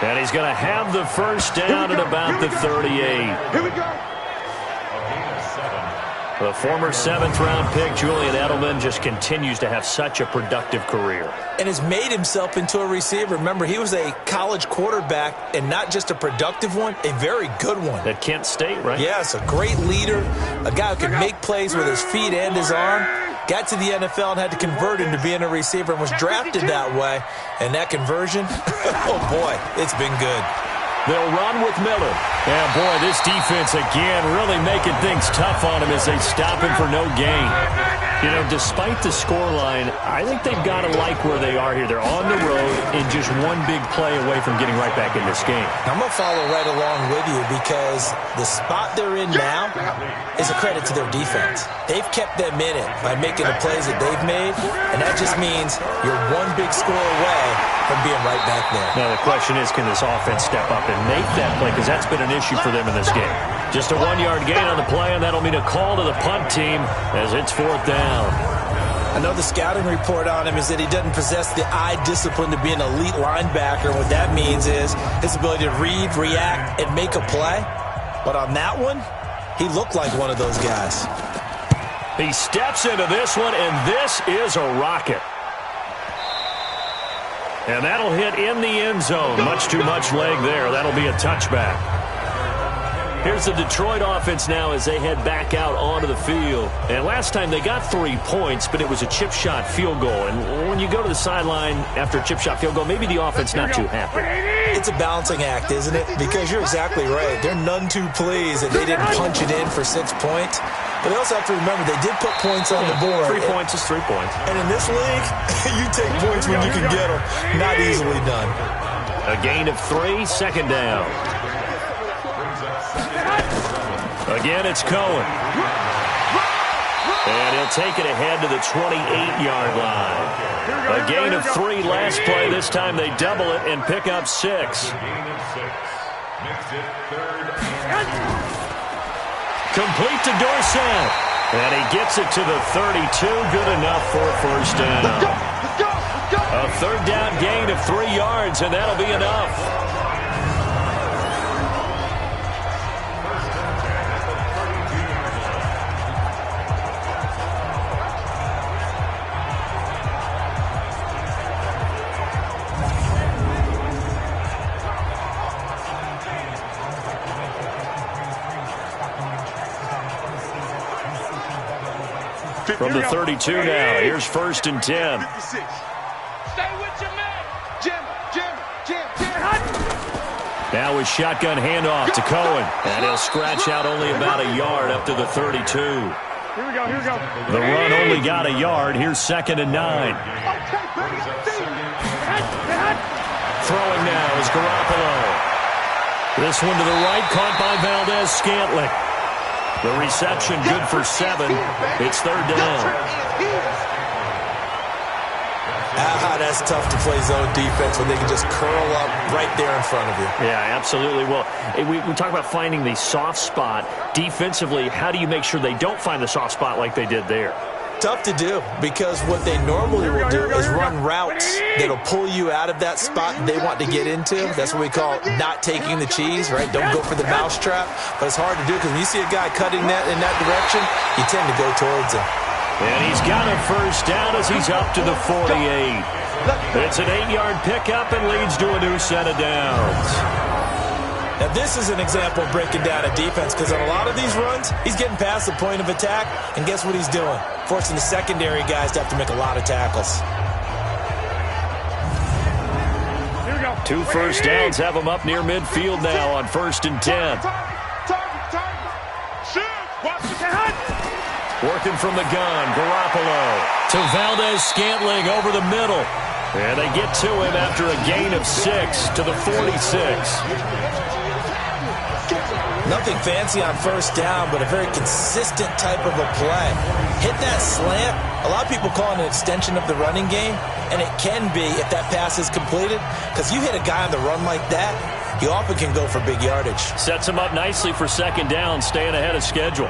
Speaker 2: And he's going to have the first down at about the 38.
Speaker 4: Here we go.
Speaker 2: The former 7th-round pick, Julian Edelman, just continues to have such a productive career.
Speaker 3: And has made himself into a receiver. Remember, he was a college quarterback, and not just a productive one, a very good one.
Speaker 2: At Kent State, right?
Speaker 3: Yes, a great leader, a guy who can make plays with his feet and his arm. Got to the NFL and had to convert into being a receiver and was drafted that way. And that conversion, oh boy, it's been good.
Speaker 2: They'll run with Miller. And, boy, this defense, again, really making things tough on him as they stop him for no gain. You know, despite the scoreline, I think they've got to like where they are here. They're on the road and just one big play away from getting right back in this game.
Speaker 3: I'm going to follow right along with you because the spot they're in now is a credit to their defense. They've kept them in it by making the plays that they've made, and that just means you're one big score away from being right back there.
Speaker 2: Now, the question is, can this offense step up and make that play? Because that's been an issue for them in this game. Just a 1-yard gain on the play, and that'll mean a call to the punt team as it's 4th down.
Speaker 3: I know the scouting report on him is that he doesn't possess the eye discipline to be an elite linebacker. What that means is his ability to read, react, and make a play. But on that one, he looked like one of those guys.
Speaker 2: He steps into this one, and this is a rocket. And that'll hit in the end zone. Much too much leg there. That'll be a touchback. Here's the Detroit offense now as they head back out onto the field. And last time they got 3 points, but it was a chip shot field goal. And when you go to the sideline after a chip shot field goal, maybe the offense not too happy.
Speaker 3: It's a balancing act, isn't it? Because you're exactly right. They're none too pleased that they didn't punch it in for 6 points. But they also have to remember they did put points on the board.
Speaker 2: 3 points is 3 points.
Speaker 3: And in this league, you take points when you can get them. Not easily done.
Speaker 2: A gain of 3, 2nd down. Again, it's Cohen. And he'll take it ahead to the 28-yard line. A gain of 3 last play. This time they double it and pick up 6. Complete to Dorsett. And he gets it to the 32. Good enough for a 1st down. A 3rd down gain of 3 yards, and that'll be enough. From the 32 now, here's 1st and 10.
Speaker 4: Stay with your man. Jim.
Speaker 2: Now with shotgun handoff to Cohen. And he'll scratch out only about a yard up to the 32.
Speaker 4: Here we go.
Speaker 2: The run only got a yard. Here's 2nd and 9. Throwing now is Garoppolo. This one to the right, caught by Valdez-Scantling. The reception good for 7. It's 3rd down.
Speaker 3: That's tough to play zone defense when they can just curl up right there in front of you.
Speaker 2: Yeah, absolutely. Well, we talk about finding the soft spot. Defensively, how do you make sure they don't find the soft spot like they did there?
Speaker 3: Tough to do because what they normally will do is run routes that'll pull you out of that spot they want to get into. That's what we call not taking the cheese, right? Don't go for the mousetrap. But it's hard to do because when you see a guy cutting that in that direction, you tend to go towards him.
Speaker 2: And he's got a 1st down as he's up to the 48. It's an 8-yard pickup and leads to a new set of downs.
Speaker 3: Now, this is an example of breaking down a defense because on a lot of these runs, he's getting past the point of attack, and guess what he's doing? Forcing the secondary guys to have to make a lot of tackles.
Speaker 2: 2 1st downs have him up near midfield now on 1st and 10. Working from the gun, Garoppolo to Valdez-Scantling over the middle. And they get to him after a gain of 6 to the 46.
Speaker 3: Nothing fancy on 1st down, but a very consistent type of a play. Hit that slant. A lot of people call it an extension of the running game, and it can be if that pass is completed, because you hit a guy on the run like that, he often can go for big yardage.
Speaker 2: Sets him up nicely for 2nd down, staying ahead of schedule.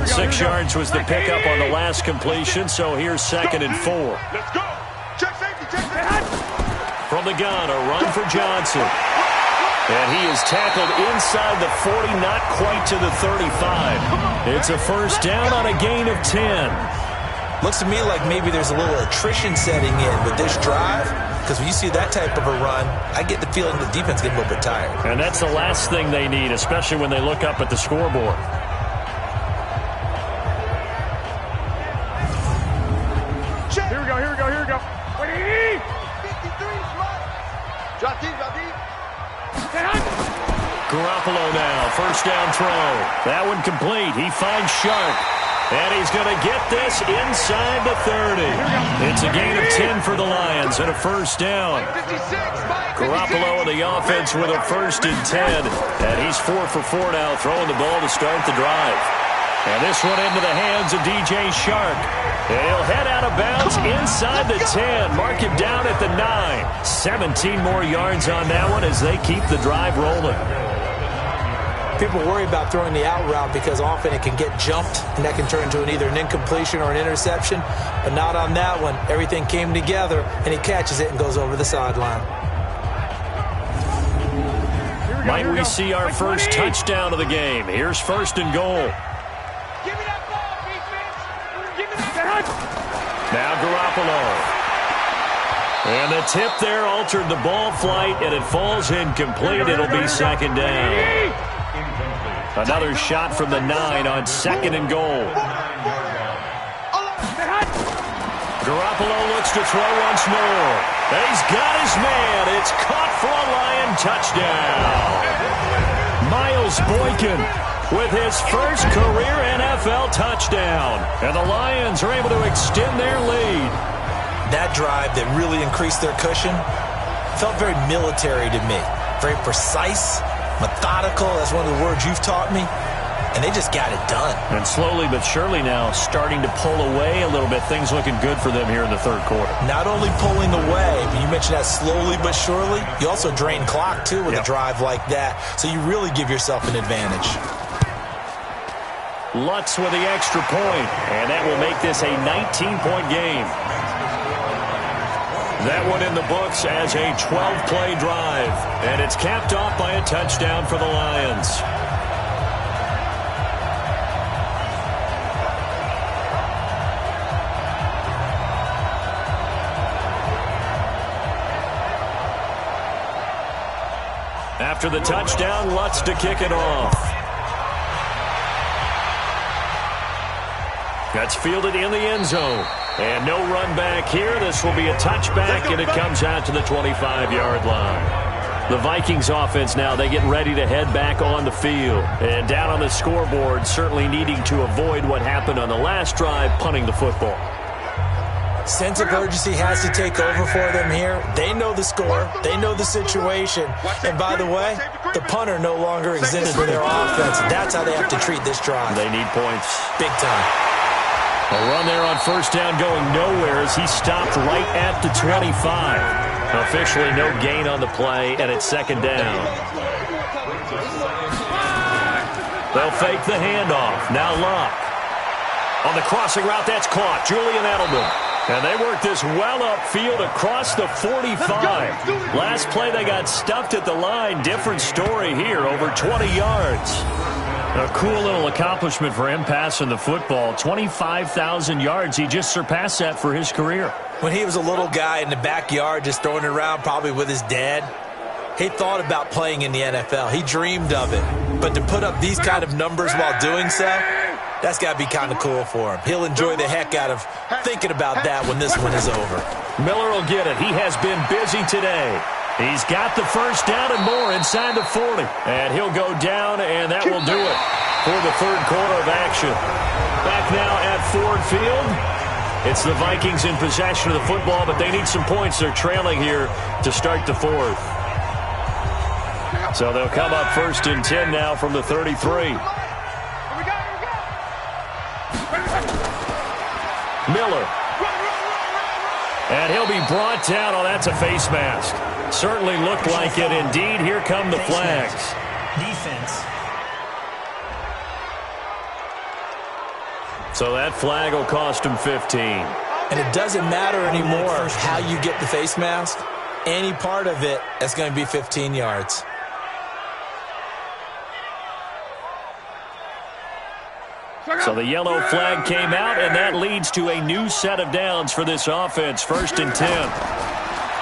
Speaker 2: 6 yards was the pickup on the last completion, so here's 2nd and 4.
Speaker 4: Let's go. Check safety.
Speaker 2: From the gun, a run for Johnson. And he is tackled inside the 40, not quite to the 35. It's a 1st down on a gain of 10.
Speaker 3: Looks to me like maybe there's a little attrition setting in with this drive, because when you see that type of a run, I get the feeling the defense getting a little bit tired.
Speaker 2: And that's the last thing they need, especially when they look up at the scoreboard.
Speaker 4: Here we go.
Speaker 6: 53, drop deep.
Speaker 2: Garoppolo now, first down throw. That one complete. He finds Shark. And he's going to get this inside the 30. It's a gain of 10 for the Lions and a first down. Garoppolo and the offense with a 1st and 10. And he's 4 for 4 now, throwing the ball to start the drive. And this one into the hands of DJ Shark. And he'll head out of bounds inside the 10. Mark him down at the 9. 17 more yards on that one as they keep the drive rolling.
Speaker 3: People worry about throwing the out route because often it can get jumped, and that can turn into either an incompletion or an interception. But not on that one. Everything came together, and he catches it and goes over the sideline.
Speaker 2: Might we see our first touchdown of the game? Here's 1st and goal.
Speaker 4: Give me that ball, defense. Give me that.
Speaker 2: Now Garoppolo. And the tip there altered the ball flight, and it falls incomplete. It'll be 2nd down. Another shot from the 9 on 2nd and goal. Garoppolo looks to throw once more. And he's got his man. It's caught for a Lion touchdown. Miles Boykin with his first career NFL touchdown. And the Lions are able to extend their lead.
Speaker 3: That drive that really increased their cushion felt very military to me. Very precise, methodical. That's one of the words you've taught me. And they just got it done.
Speaker 2: And slowly but surely now starting to pull away a little bit. Things looking good for them here in the 3rd quarter.
Speaker 3: Not only pulling away, but you mentioned that slowly but surely. You also drain clock, too, with a drive like that. So you really give yourself an advantage.
Speaker 2: Lutz with the extra point. And that will make this a 19-point game. That one in the books as a 12-play drive. And it's capped off by a touchdown for the Lions. After the touchdown, Lutz to kick it off. That's fielded in the end zone. And no run back here. This will be a touchback, and it comes out to the 25-yard line. The Vikings offense now, they get ready to head back on the field. And down on the scoreboard, certainly needing to avoid what happened on the last drive, punting the football.
Speaker 3: Sense of urgency has to take over for them here. They know the score. They know the situation. And by the way, the punter no longer exists for their offense. That's how they have to treat this drive.
Speaker 2: They need points.
Speaker 3: Big time.
Speaker 2: A run there on 1st down going nowhere as he stopped right at the 25. Officially no gain on the play, and it's 2nd down. They'll fake the handoff. Now Locke. On the crossing route, that's caught. Julian Edelman. And they work this well upfield across the 45. Last play, they got stuffed at the line. Different story here, over 20 yards. A cool little accomplishment for him passing the football. 25,000 yards. He just surpassed that for his career.
Speaker 3: When he was a little guy in the backyard just throwing it around probably with his dad, he thought about playing in the NFL. He dreamed of it. But to put up these kind of numbers while doing so, that's got to be kind of cool for him. He'll enjoy the heck out of thinking about that when this one is over.
Speaker 2: Miller will get it. He has been busy today. He's got the 1st down and more inside the 40. And he'll go down, and that will do it for the 3rd quarter of action. Back now at Ford Field. It's the Vikings in possession of the football, but they need some points. They're trailing here to start the 4th. So they'll come up 1st and 10 now from the 33. Miller. And he'll be brought down. Oh, that's a face mask. Certainly looked like it. Indeed, here come the flags.
Speaker 7: Defense.
Speaker 2: So that flag will cost him 15.
Speaker 3: And it doesn't matter anymore how you get the face mask. Any part of it, that's going to be 15 yards.
Speaker 2: So the yellow flag came out, and that leads to a new set of downs for this offense. 1st and 10.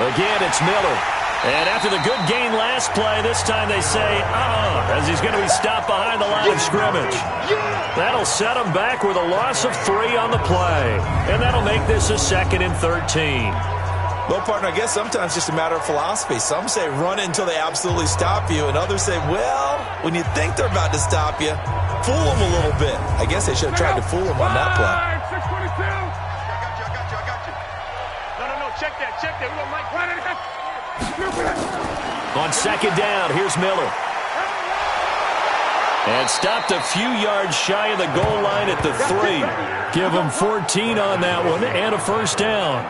Speaker 2: Again, it's Miller. And after the good gain last play, this time they say, as he's going to be stopped behind the line of scrimmage. That'll set him back with a loss of 3 on the play. And that'll make this a 2nd and 13.
Speaker 3: Well, partner, I guess sometimes just a matter of philosophy. Some say run it until they absolutely stop you, and others say, well, when you think they're about to stop you, fool them a little bit. I guess they should have tried to fool them on that play.
Speaker 4: 622. I got you. No, check that. We want Mike running.
Speaker 2: On second down, here's Miller. And stopped a few yards shy of the goal line at the 3. Give him 14 on that one and a first down.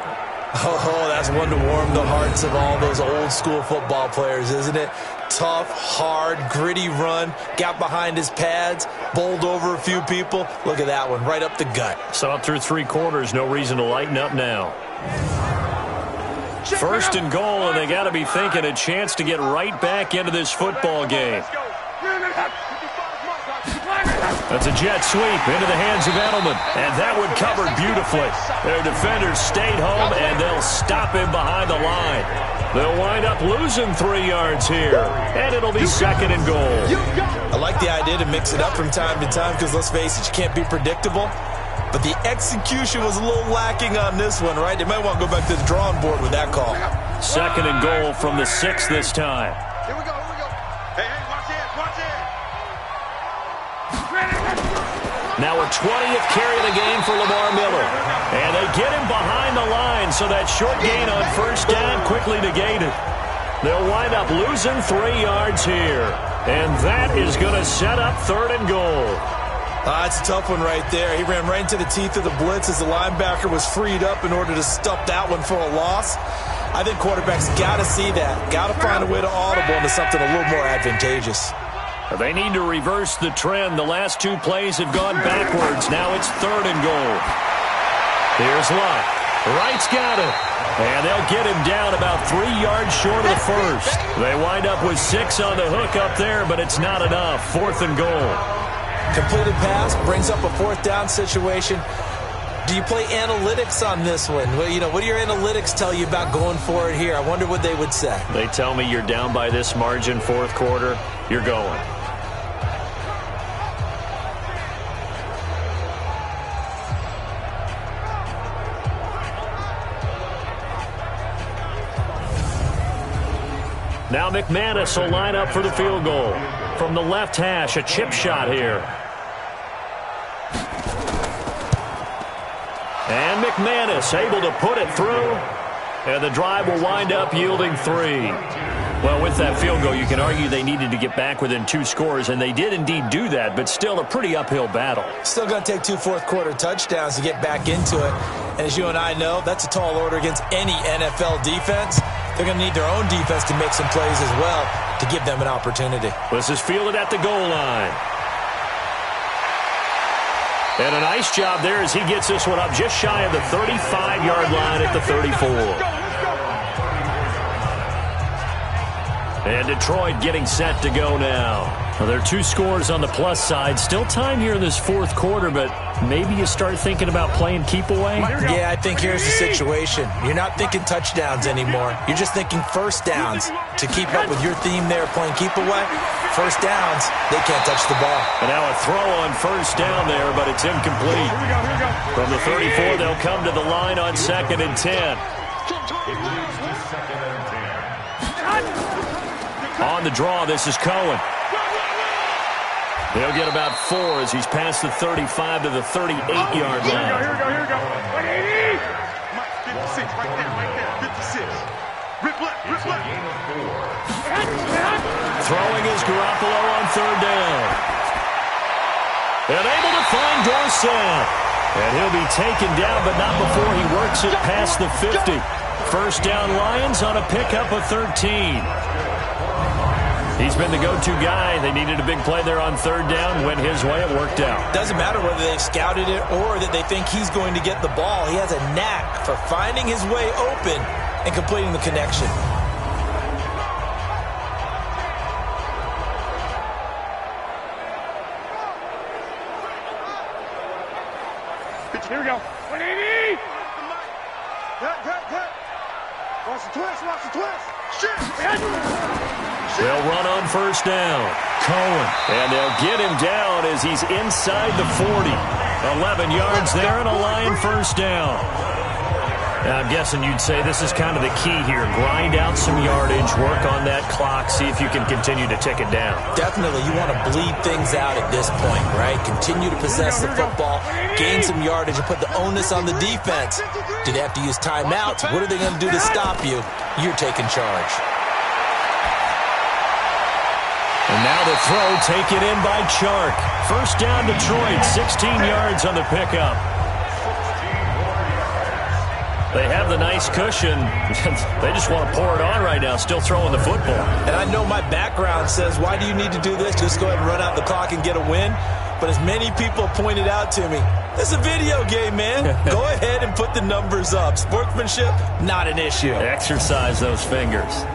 Speaker 3: Oh, that's one to warm the hearts of all those old-school football players, isn't it? Tough, hard, gritty run, got behind his pads, bowled over a few people. Look at that one, right up the gut.
Speaker 2: Saw it through 3 quarters, no reason to lighten up now. First and goal, and they got to be thinking a chance to get right back into this football game. That's a jet sweep into the hands of Edelman, and that one covered beautifully. Their defenders stayed home, and they'll stop him behind the line. They'll wind up losing 3 yards here, and it'll be second and goal.
Speaker 3: I like the idea to mix it up from time to time because, let's face it, you can't be predictable. But the execution was a little lacking on this one, right? They might want to go back to the drawing board with that call.
Speaker 2: Second and goal from the 6 this time.
Speaker 4: Here we go. Hey, watch it.
Speaker 2: Now a 20th carry of the game for Lamar Miller. And they get him behind the line, so that short gain on first down quickly negated. They'll wind up losing 3 yards here. And that is going to set up third and goal.
Speaker 3: It's a tough one right there. He ran right into the teeth of the blitz as the linebacker was freed up in order to stop that one for a loss. I think quarterbacks got to see that. Got to find a way to audible into something a little more advantageous.
Speaker 2: They need to reverse the trend. The last 2 plays have gone backwards. Now it's third and goal. Here's Lott. Wright's got it. And they'll get him down about 3 yards short of the first. They wind up with 6 on the hook up there, but it's not enough. Fourth and goal.
Speaker 3: Completed pass brings up a fourth down situation. Do you play analytics on this one? Well, what do your analytics tell you about going for it here? I wonder what they would say.
Speaker 2: They tell me you're down by this margin, fourth quarter. You're going. Now McManus will line up for the field goal. From the left hash, a chip shot here. And McManus able to put it through. And the drive will wind up yielding 3. Well, with that field goal, you can argue they needed to get back within 2 scores, and they did indeed do that, but still a pretty uphill battle.
Speaker 3: Still going to take 2 fourth-quarter touchdowns to get back into it. And as you and I know, that's a tall order against any NFL defense. They're going to need their own defense to make some plays as well to give them an opportunity.
Speaker 2: This is fielded at the goal line. And a nice job there as he gets this one up just shy of the 35-yard line at the 34. And Detroit getting set to go now. Well, there are 2 scores on the plus side. Still time here in this fourth quarter, but maybe you start thinking about playing keep away?
Speaker 3: Yeah, I think here's the situation. You're not thinking touchdowns anymore. You're just thinking first downs. To keep up with your theme there, playing keep away, first downs, they can't touch the ball.
Speaker 2: And now a throw on first down there, but it's incomplete.
Speaker 4: Here we go.
Speaker 2: From the 34, they'll come to the line on 2nd and 10. On the draw, this is Cohen. They'll get about 4 as he's past the 35 to the 38-yard line.
Speaker 4: Here we go. 180. 56, right there. 56. Rip left.
Speaker 2: Throwing is Garoppolo on third down. And able to find Dorsett. And he'll be taken down, but not before he works it past the 50. First down Lions on a pickup of 13. He's been the go-to guy. They needed a big play there on third down. Went his way. It worked out.
Speaker 3: Doesn't matter whether they've scouted it or that they think he's going to get the ball. He has a knack for finding his way open and completing the connection.
Speaker 4: Here we go. 180. Watch the twist.
Speaker 2: They'll run on first down. Cohen. And they'll get him down as he's inside the 40. 11 yards there and a Lion first down. I'm guessing you'd say this is kind of the key here. Grind out some yardage, work on that clock, see if you can continue to tick it down.
Speaker 3: Definitely, you want to bleed things out at this point, right? Continue to possess the football, gain some yardage, and put the onus on the defense. Do they have to use timeouts? What are they going to do to stop you? You're taking charge.
Speaker 2: And now the throw taken in by Chark. First down Detroit, 16 yards on the pickup. They have the nice cushion. They just want to pour it on right now, still throwing the football.
Speaker 3: And I know my background says, why do you need to do this? Just go ahead and run out the clock and get a win. But as many people pointed out to me, it's a video game, man. Go ahead and put the numbers up. Sportsmanship, not an issue.
Speaker 2: Exercise those fingers.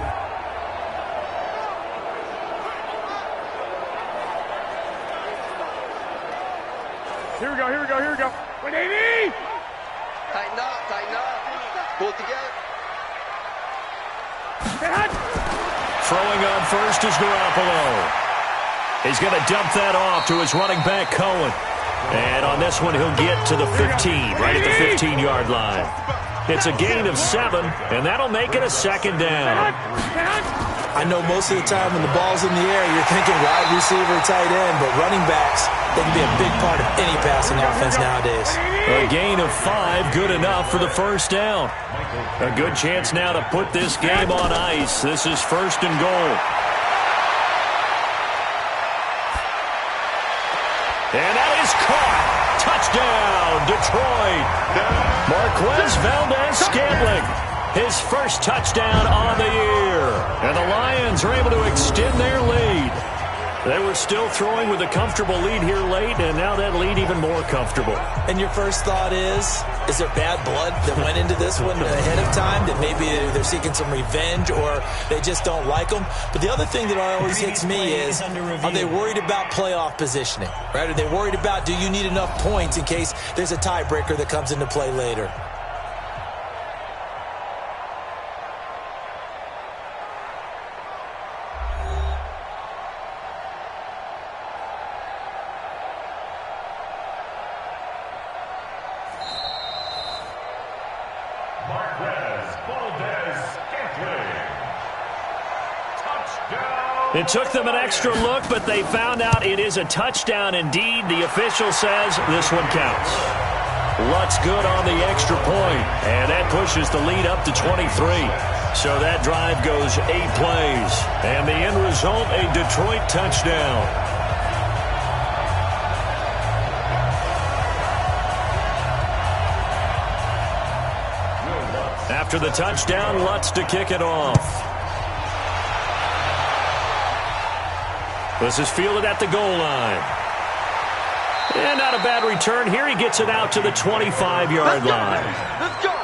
Speaker 4: Here we go, here we go, here we go. 180!
Speaker 6: Tighten up, tighten up. Pull it together.
Speaker 2: Throwing on first is Garoppolo. He's going to dump that off to his running back, Cohen. And on this one, he'll get to the 15, right at the 15-yard line. It's a gain of 7, and that'll make it a second down.
Speaker 3: I know most of the time when the ball's in the air, you're thinking wide receiver, tight end, but running backs, they can be a big part of any passing offense nowadays.
Speaker 2: A gain of 5, good enough for the first down. A good chance now to put this game on ice. This is first and goal. And that is caught. Touchdown, Detroit. Marquez Valdez-Scantling, his first touchdown on the year. And the Lions are able to extend their lead. They were still throwing with a comfortable lead here late, and now that lead even more comfortable.
Speaker 3: And your first thought is there bad blood that went into this one ahead of time, that maybe they're seeking some revenge or they just don't like them? But the other thing that always hits me is, are they worried about playoff positioning? Right? Are they worried about, do you need enough points in case there's a tiebreaker that comes into play later?
Speaker 2: It took them an extra look, but they found out it is a touchdown indeed. The official says this one counts. Lutz good on the extra point, and that pushes the lead up to 23. So that drive goes 8 plays, and the end result, a Detroit touchdown. After the touchdown, Lutz to kick it off. This is fielded at the goal line. And not a bad return here. He gets it out to the 25-yard line.
Speaker 6: Let's go.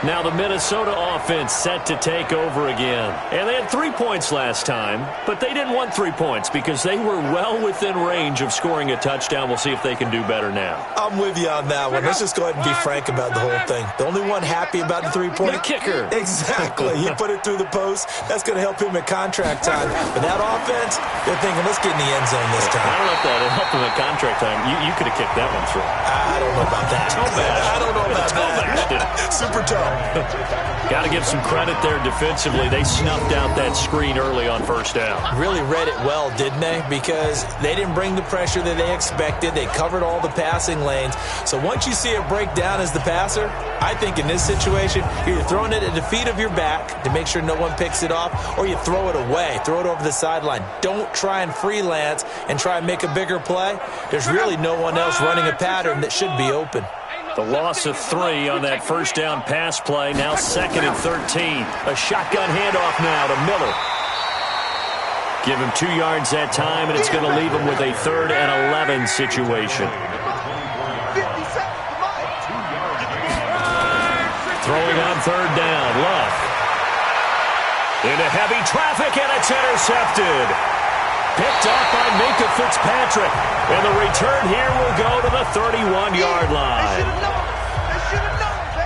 Speaker 2: Now the Minnesota offense set to take over again. And they had 3 points last time, but they didn't want 3 points because they were well within range of scoring a touchdown. We'll see if they can do better now.
Speaker 3: I'm with you on that one. Let's just go ahead and be frank about the whole thing. The only one happy about the 3-point
Speaker 2: the kicker.
Speaker 3: Exactly. He put it through the post. That's going to help him at contract time. But that offense, they're thinking, let's get in the end zone this time.
Speaker 2: I don't know if that helped him at contract time. You could have kicked that one through.
Speaker 3: I don't know about that. I don't know about that. Super toe.
Speaker 2: Got to give some credit there defensively. They snuffed out that screen early on first down.
Speaker 3: Really read it well, didn't they? Because they didn't bring the pressure that they expected. They covered all the passing lanes. So once you see it break down as the passer, I think in this situation, you're either throwing it at the feet of your back to make sure no one picks it off, or you throw it away, throw it over the sideline. Don't try and freelance and try and make a bigger play. There's really no one else running a pattern that should be open.
Speaker 2: The loss of 3 on that first down pass play. Now 2nd and 13. A shotgun handoff now to Miller. Give him 2 yards that time, and it's going to leave him with a 3rd and 11 situation. Throwing on 3rd down. Love. Into heavy traffic, and it's intercepted. Picked off by Minkah Fitzpatrick. And the return here will go to the 31-yard line.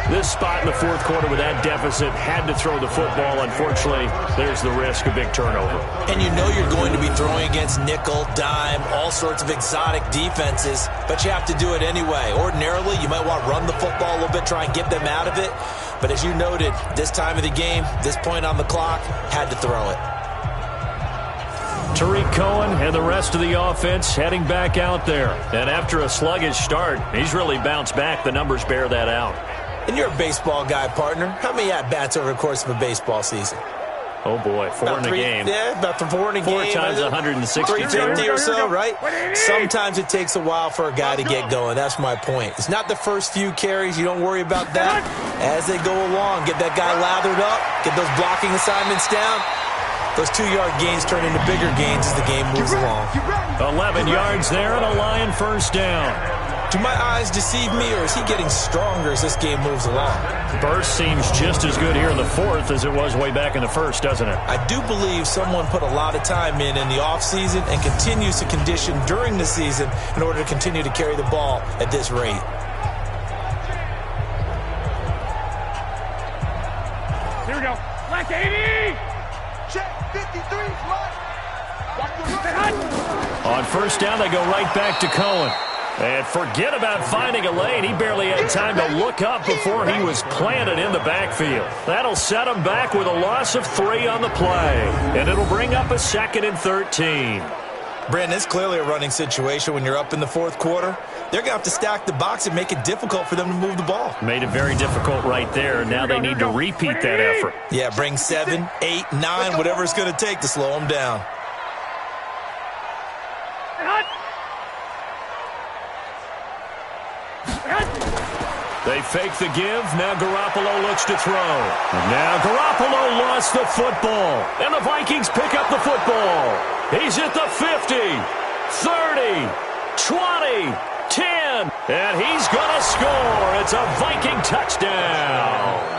Speaker 2: This spot in the fourth quarter with that deficit, had to throw the football. Unfortunately, there's the risk of big turnover.
Speaker 3: And you know you're going to be throwing against nickel, dime, all sorts of exotic defenses, but you have to do it anyway. Ordinarily, you might want to run the football a little bit, try and get them out of it. But as you noted, this time of the game, this point on the clock, had to throw it.
Speaker 2: Tariq Cohen and the rest of the offense heading back out there. And after a sluggish start, he's really bounced back. The numbers bear that out.
Speaker 3: And you're a baseball guy, partner. How many at-bats over the course of a baseball season?
Speaker 2: Oh, boy, four in a game.
Speaker 3: Yeah, about 4 in a game.
Speaker 2: 4 times 160.
Speaker 3: 350 or so, right? Sometimes it takes a while for a guy to get going. That's my point. It's not the first few carries. You don't worry about that. As they go along, get that guy lathered up, get those blocking assignments down. Those 2-yard gains turn into bigger gains as the game moves along.
Speaker 2: 11 yards there and a Lion first down.
Speaker 3: Do my eyes deceive me, or is he getting stronger as this game moves along?
Speaker 2: Burst seems just as good here in the fourth as it was way back in the first, doesn't it?
Speaker 3: I do believe someone put a lot of time in the offseason and continues to condition during the season in order to continue to carry the ball at this rate.
Speaker 4: Here we go. Black 80!
Speaker 6: Check 53, Mike.
Speaker 2: On first down, they go right back to Cohen. And forget about finding a lane. He barely had time to look up before he was planted in the backfield. That'll set him back with a loss of 3 on the play. And it'll bring up a 2nd and 13.
Speaker 3: Brandon, it's clearly a running situation when you're up in the fourth quarter. They're going to have to stack the box and make it difficult for them to move the ball.
Speaker 2: Made it very difficult right there. Now they need to repeat that effort.
Speaker 3: Yeah, bring 7, 8, 9, whatever it's going to take to slow them down.
Speaker 2: They fake the give. Now Garoppolo looks to throw. Now Garoppolo lost the football. And the Vikings pick up the football. He's at the 50, 30, 20, 10. And he's going to score. It's a Viking touchdown.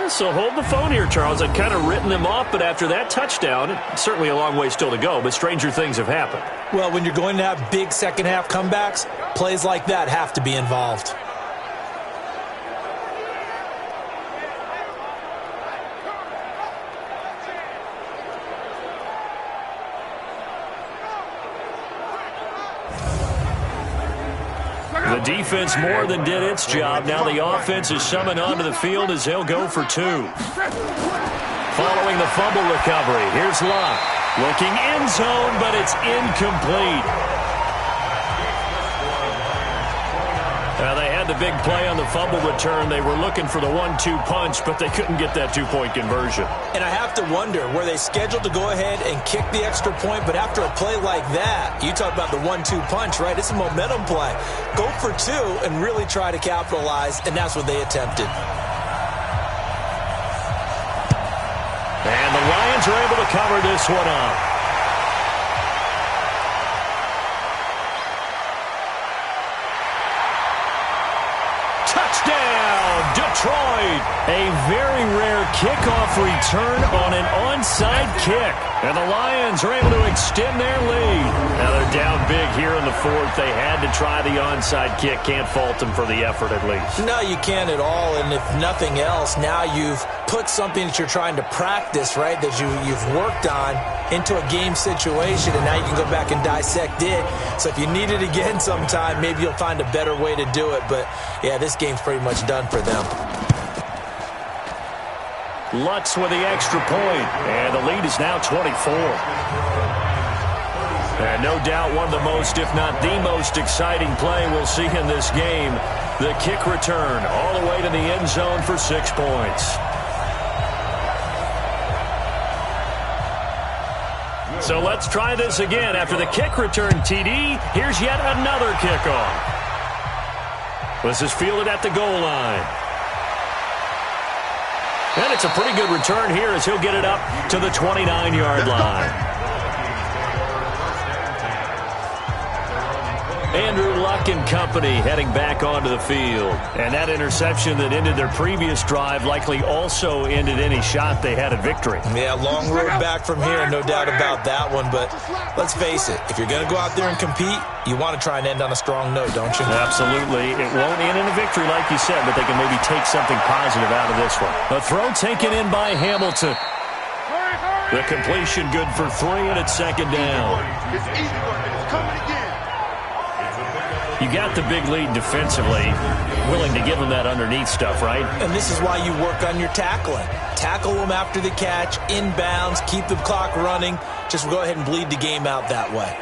Speaker 2: So hold the phone here, Charles. I've kind of written them off, but after that touchdown, certainly a long way still to go, but stranger things have happened.
Speaker 3: Well, when you're going to have big second-half comebacks, plays like that have to be involved.
Speaker 2: The defense more than did its job. Now the offense is summoned onto the field as they'll go for 2. Following the fumble recovery, here's Locke. Looking end zone, but it's incomplete. They had the big play on the fumble return. They were looking for the 1-2 punch, but they couldn't get that 2-point conversion.
Speaker 3: And I have to wonder, were they scheduled to go ahead and kick the extra point, but after a play like that, you talk about the 1-2 punch, right? It's a momentum play. Go for 2 and really try to capitalize, and that's what they attempted.
Speaker 2: And the Lions are able to cover this one up. Touchdown, Detroit! A very rare kickoff return on an onside kick. And the Lions are able to extend their lead. Now they're down big here in the fourth. They had to try the onside kick. Can't fault them for the effort at least.
Speaker 3: No, you can't at all. And if nothing else, now you've put something that you're trying to practice, right, that you've worked on into a game situation, and now you can go back and dissect it. So if you need it again sometime, maybe you'll find a better way to do it. But, yeah, this game's pretty much done for them.
Speaker 2: Lutz with the extra point, and the lead is now 24. And no doubt one of the most, if not the most exciting play we'll see in this game, the kick return all the way to the end zone for 6 points. So let's try this again. After the kick return, TD, here's yet another kickoff. This is fielded at the goal line. And it's a pretty good return here as he'll get it up to the 29-yard line. Andrew Luck Luck and company heading back onto the field. And that interception that ended their previous drive likely also ended any shot they had at victory.
Speaker 3: Yeah, long road back from here, no doubt about that one. But let's face it, if you're going to go out there and compete, you want to try and end on a strong note, don't you?
Speaker 2: Absolutely. It won't end in a victory like you said, but they can maybe take something positive out of this one. A throw taken in by Hamilton. The completion good for 3, and it's second down.
Speaker 4: It's easy work. It's coming again.
Speaker 2: You got the big lead defensively, willing to give them that underneath stuff, right?
Speaker 3: And this is why you work on your tackling. Tackle them after the catch, inbounds, keep the clock running. Just go ahead and bleed the game out that way.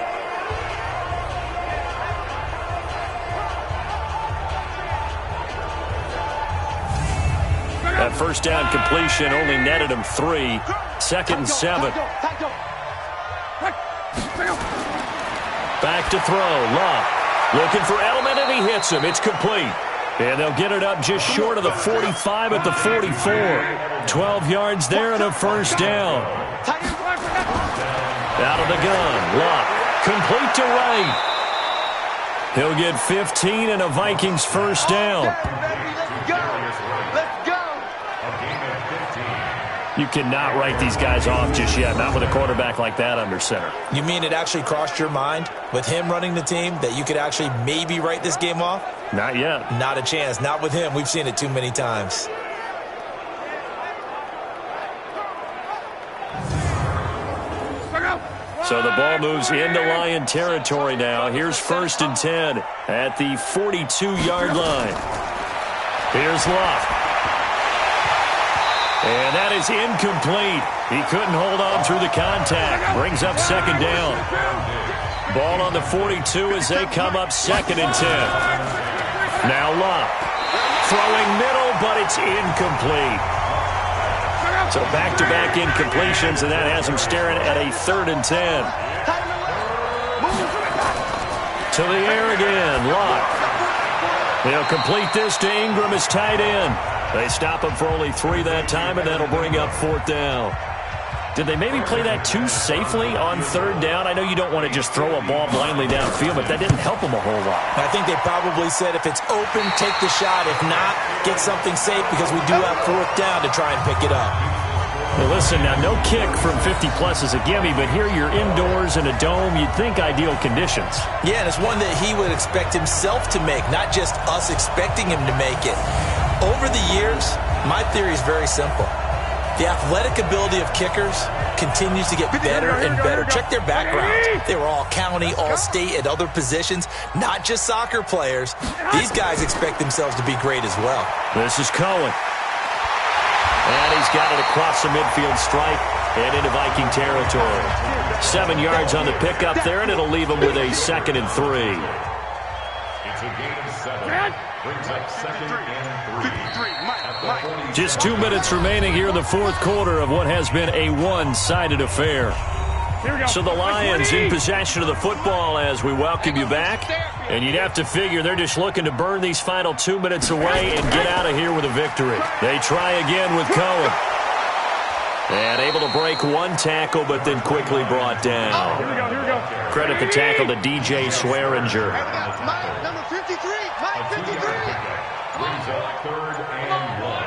Speaker 2: That first down completion only netted him 3. Second and 7. Back to throw. Luck looking for Edelman, and he hits him. It's complete. And they'll get it up just short of the 45 at the 44. 12 yards there and a first down. Out of the gun. Luck complete to Wright. He'll get 15 and a Vikings first down. You cannot write these guys off just yet, not with a quarterback like that under center.
Speaker 3: You mean it actually crossed your mind with him running the team that you could actually maybe write this game off?
Speaker 2: Not yet.
Speaker 3: Not a chance. Not with him. We've seen it too many times.
Speaker 2: So the ball moves into Lion territory now. Here's first and 10 at the 42-yard line. Here's Luck. And that is incomplete. He couldn't hold on through the contact. Brings up second down. Ball on the 42 as they come up second and 10. Now Luck. Throwing middle, but it's incomplete. So back-to-back incompletions, and that has him staring at a third and 10. To the air again. Luck. He'll complete this to Ingram as tight end. They stop him for only 3 that time, and that'll bring up fourth down. Did they maybe play that too safely on third down? I know you don't want to just throw a ball blindly downfield, but that didn't help them a whole lot.
Speaker 3: I think they probably said if it's open, take the shot. If not, get something safe because we do have fourth down to try and pick it up.
Speaker 2: Well, listen, now no kick from 50-plus is a gimme, but here you're indoors in a dome. You'd think ideal conditions.
Speaker 3: Yeah, and it's one that he would expect himself to make, not just us expecting him to make it. Over the years, my theory is very simple. The athletic ability of kickers continues to get better and better. Check their backgrounds. They were all county, all state, at other positions, not just soccer players. These guys expect themselves to be great as well.
Speaker 2: This is Cohen. And he's got it across the midfield stripe and into Viking territory. 7 yards on the pickup there, and it'll leave him with a second and 3.
Speaker 5: It's a gain of 7. Brings up second and 3.
Speaker 2: Just 2 minutes remaining here in the fourth quarter of what has been a one-sided affair. So the Lions in possession of the football as we welcome you back. And you'd have to figure they're just looking to burn these final 2 minutes away and get out of here with a victory. They try again with Cohen. And able to break one tackle, but then quickly brought down.
Speaker 4: Here we go.
Speaker 2: Credit the tackle to DJ Swearinger.
Speaker 6: Number 53, Mike 53.
Speaker 5: Brings up third and 1.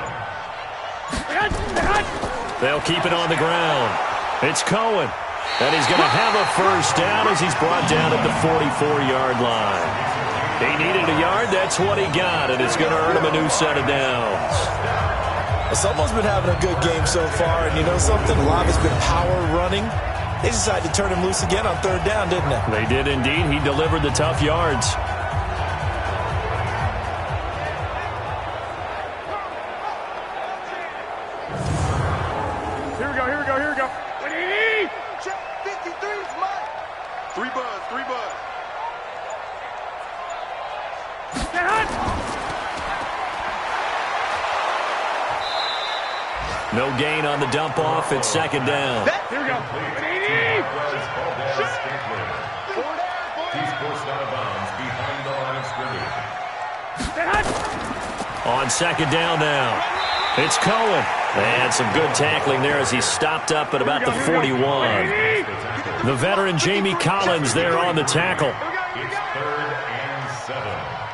Speaker 2: They'll keep it on the ground. It's Cohen. And he's going to have a first down as he's brought down at the 44-yard line. He needed a yard. That's what he got, and it's going to earn him a new set of downs.
Speaker 3: Well, someone's been having a good game so far, and you know something? A lot of it's been power running. They decided to turn him loose again on third down, didn't they?
Speaker 2: They did indeed. He delivered the tough yards.
Speaker 4: Here we go.
Speaker 6: Check 53's Mike.
Speaker 4: 3 buzz.
Speaker 2: No gain on the dump off. It's second down.
Speaker 4: Here we go.
Speaker 5: He's forced out of bounds behind the line of scrimmage.
Speaker 2: On second down now. It's Cohen. And some good tackling there as he stopped up at about the 41. The veteran Jamie Collins there on the tackle.
Speaker 5: It's third and S1W7.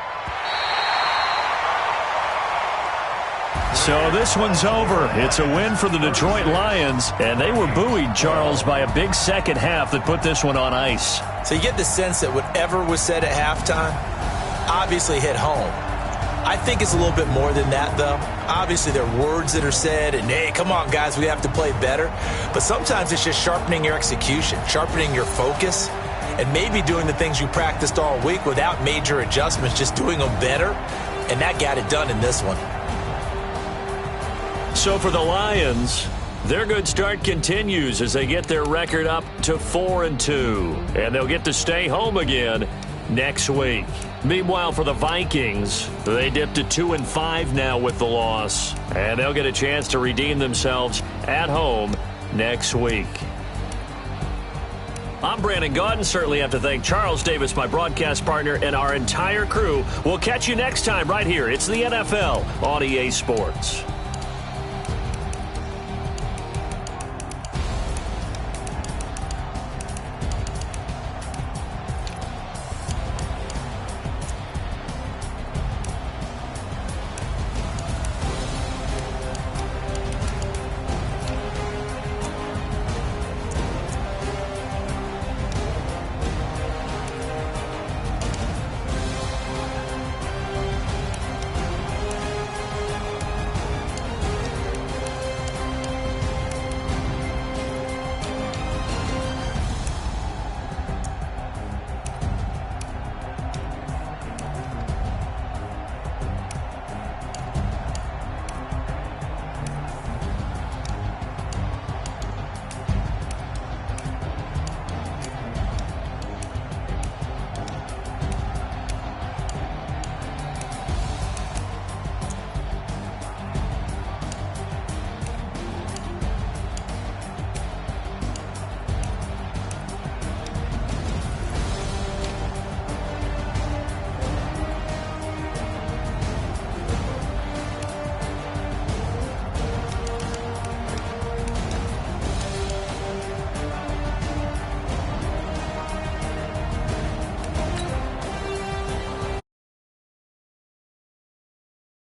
Speaker 2: So this one's over. It's a win for the Detroit Lions, and they were buoyed, Charles, by a big second half that put this one on ice.
Speaker 3: So you get the sense that whatever was said at halftime obviously hit home. I think it's a little bit more than that, though. Obviously, there are words that are said, and, hey, come on, guys, we have to play better. But sometimes it's just sharpening your execution, sharpening your focus, and maybe doing the things you practiced all week without major adjustments, just doing them better. And that got it done in this one.
Speaker 2: So for the Lions, their good start continues as they get their record up to 4-2. And they'll get to stay home again next week. Meanwhile, for the Vikings, they dipped to 2-5 now with the loss. And they'll get a chance to redeem themselves at home next week. I'm Brandon Gaudin. Certainly have to thank Charles Davis, my broadcast partner, and our entire crew. We'll catch you next time right here. It's the NFL on EA Sports.